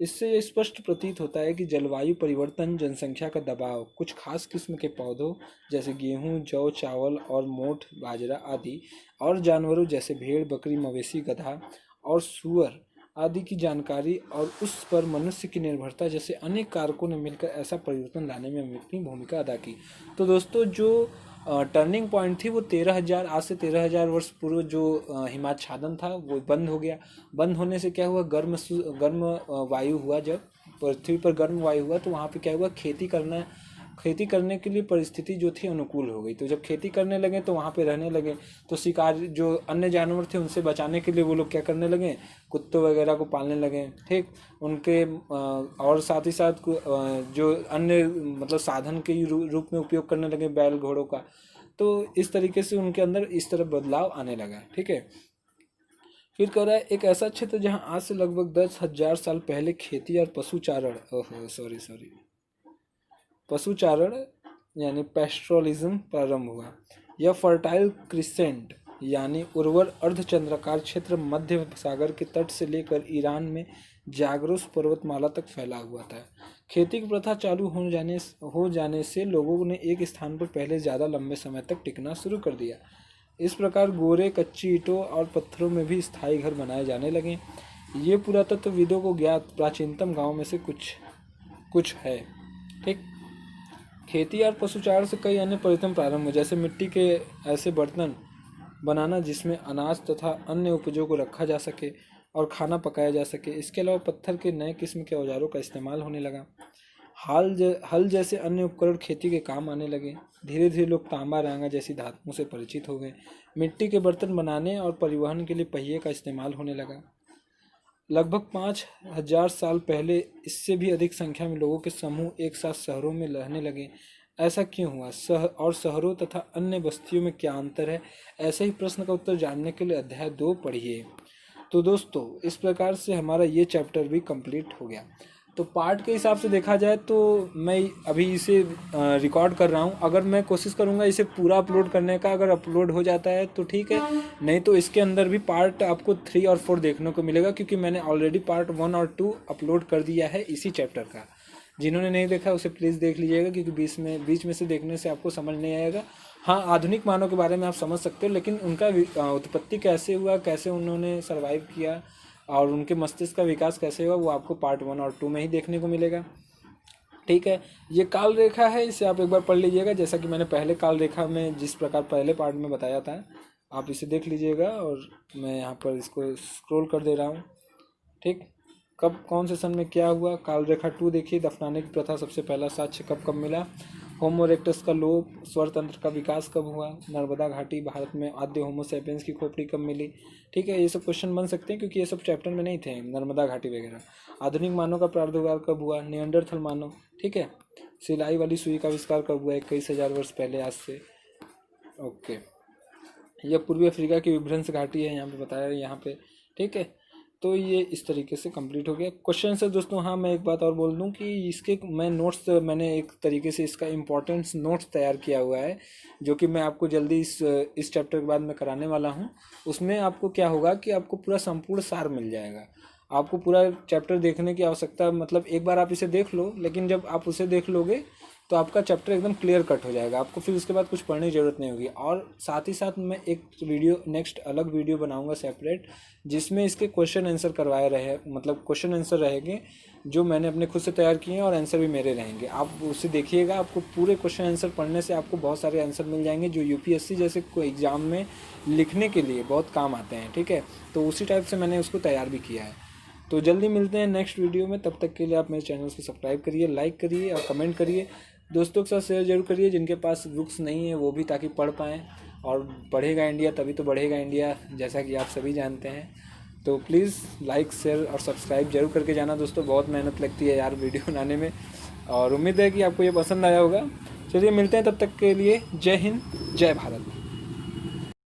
इससे यह स्पष्ट प्रतीत होता है कि जलवायु परिवर्तन, जनसंख्या का दबाव, कुछ खास किस्म के पौधों जैसे गेहूं, जौ, चावल और मोठ, बाजरा आदि, और जानवरों जैसे भेड़, बकरी, मवेशी, गधा और सूअर आदि की जानकारी और उस पर मनुष्य की निर्भरता जैसे अनेक कारकों ने मिलकर ऐसा परिवर्तन लाने में अपनी भूमिका अदा की। तो दोस्तों जो टर्निंग पॉइंट थी वो 13,000, आज से 13,000 वर्ष पूर्व जो हिमाच्छादन था वो बंद हो गया। बंद होने से क्या हुआ, गर्म वायु हुआ, जब पृथ्वी पर गर्म वायु हुआ तो वहाँ पे क्या हुआ, खेती करने के लिए परिस्थिति जो थी अनुकूल हो गई। तो जब खेती करने लगे तो वहाँ पे रहने लगे, तो शिकार जो अन्य जानवर थे उनसे बचाने के लिए वो लोग क्या करने लगे, कुत्तों वगैरह को पालने लगे। ठीक, उनके और साथ ही साथ जो अन्य मतलब साधन के रूप में उपयोग करने लगे, बैल घोड़ों का। तो इस तरीके से उनके अंदर इस तरह बदलाव आने लगा। ठीक है, फिर कह रहा है एक ऐसा क्षेत्र जहाँ आज से लगभग 10,000 साल पहले खेती और पशुचारण यानी पैस्टोरलिज्म प्रारंभ हुआ। यह फर्टाइल क्रिसेंट यानी उर्वर अर्धचंद्राकार क्षेत्र मध्य सागर के तट से लेकर ईरान में जाग्रोस पर्वतमाला तक फैला हुआ था। खेती की प्रथा चालू हो जाने से लोगों ने एक स्थान पर पहले ज़्यादा लंबे समय तक टिकना शुरू कर दिया। इस प्रकार गोरे, कच्ची ईंटों और पत्थरों में भी स्थायी घर बनाए जाने लगे। ये पुरातत्वविदों को ज्ञात प्राचीनतम गांव में से कुछ है। ठीक, खेती और पशुचारण से कई अन्य परिवर्तन प्रारंभ हुए, जैसे मिट्टी के ऐसे बर्तन बनाना जिसमें अनाज तथा अन्य उपजों को रखा जा सके और खाना पकाया जा सके। इसके अलावा पत्थर के नए किस्म के औजारों का इस्तेमाल होने लगा। हल जैसे अन्य उपकरण खेती के काम आने लगे। धीरे धीरे लोग तांबा, रांगा जैसी धातुओं से परिचित हो गए। मिट्टी के बर्तन बनाने और परिवहन के लिए पहिए का इस्तेमाल होने लगा। लगभग 5,000 साल पहले इससे भी अधिक संख्या में लोगों के समूह एक साथ शहरों में रहने लगे। ऐसा क्यों हुआ, शहरों तथा अन्य बस्तियों में क्या अंतर है, ऐसे ही प्रश्न का उत्तर जानने के लिए अध्याय 2 पढ़िए। तो दोस्तों इस प्रकार से हमारा ये चैप्टर भी कंप्लीट हो गया। तो पार्ट के हिसाब से देखा जाए तो मैं अभी इसे रिकॉर्ड कर रहा हूँ। अगर मैं कोशिश करूँगा इसे पूरा अपलोड करने का, अगर अपलोड हो जाता है तो ठीक है, नहीं तो इसके अंदर भी पार्ट आपको 3 और 4 देखने को मिलेगा, क्योंकि मैंने ऑलरेडी पार्ट 1 और 2 अपलोड कर दिया है इसी चैप्टर का। जिन्होंने नहीं देखा उसे प्लीज़ देख लीजिएगा, क्योंकि बीच में से देखने से आपको समझ नहीं आएगा। हाँ, आधुनिक मानव के बारे में आप समझ सकते हो, लेकिन उनका उत्पत्ति कैसे हुआ, कैसे उन्होंने सर्वाइव किया और उनके मस्तिष्क का विकास कैसे हुआ, वो आपको पार्ट 1 और 2 में ही देखने को मिलेगा। ठीक है, ये काल रेखा है, इसे आप एक बार पढ़ लीजिएगा, जैसा कि मैंने पहले काल रेखा में जिस प्रकार पहले पार्ट में बताया था। आप इसे देख लीजिएगा और मैं यहाँ पर इसको स्क्रॉल कर दे रहा हूँ। ठीक, कब कौन से सन में क्या हुआ, काल रेखा 2 देखिए, दफनाने की प्रथा सबसे पहला साक्ष्य कब कब मिला, होमो इरेक्टस का लोप, स्वर तंत्र का विकास कब हुआ, नर्मदा घाटी भारत में आद्य होमो सैपियंस की खोपड़ी कब मिली। ठीक है, ये सब क्वेश्चन बन सकते हैं क्योंकि ये सब चैप्टर में नहीं थे, नर्मदा घाटी वगैरह। आधुनिक मानव का प्रादुर्भाव कब हुआ, नियंडरथल मानव। ठीक है, सिलाई वाली सुई का आविष्कार कब हुआ, 21,000 वर्ष पहले आज से। ओके, यह पूर्वी अफ्रीका की विभ्रंश घाटी है, यहाँ पे बताया है यहाँ पे। ठीक है, तो ये इस तरीके से कंप्लीट हो गया क्वेश्चन से दोस्तों। हाँ, मैं एक बात और बोल दूं कि इसके मैं नोट्स, मैंने एक तरीके से इसका इम्पोर्टेंस नोट्स तैयार किया हुआ है, जो कि मैं आपको जल्दी इस चैप्टर के बाद में कराने वाला हूँ। उसमें आपको क्या होगा कि आपको पूरा संपूर्ण सार मिल जाएगा। आपको पूरा चैप्टर देखने की आवश्यकता, मतलब एक बार आप इसे देख लो, लेकिन जब आप उसे देख लोगे तो आपका चैप्टर एकदम क्लियर कट हो जाएगा, आपको फिर उसके बाद कुछ पढ़ने की ज़रूरत नहीं होगी। और साथ ही साथ मैं एक वीडियो, नेक्स्ट अलग वीडियो बनाऊंगा सेपरेट, जिसमें इसके क्वेश्चन आंसर करवाए रहे, मतलब क्वेश्चन आंसर रहेंगे जो मैंने अपने खुद से तैयार किए हैं और आंसर भी मेरे रहेंगे। आप उसे देखिएगा, आपको पूरे क्वेश्चन आंसर पढ़ने से आपको बहुत सारे आंसर मिल जाएंगे जो यूपीएससी जैसे कोई एग्ज़ाम में लिखने के लिए बहुत काम आते हैं। ठीक है, तो उसी टाइप से मैंने उसको तैयार भी किया है। तो जल्दी मिलते हैं नेक्स्ट वीडियो में, तब तक के लिए आप मेरे चैनल को सब्सक्राइब करिए, लाइक करिए और कमेंट करिए। दोस्तों के साथ शेयर जरूर करिए, जिनके पास बुक्स नहीं है वो भी, ताकि पढ़ पाएँ। और बढ़ेगा इंडिया तभी तो बढ़ेगा इंडिया, जैसा कि आप सभी जानते हैं। तो प्लीज़ लाइक, शेयर और सब्सक्राइब जरूर करके जाना दोस्तों, बहुत मेहनत लगती है यार वीडियो बनाने में, और उम्मीद है कि आपको ये पसंद आया होगा। चलिए मिलते हैं, तब तक के लिए जय हिंद, जय भारत।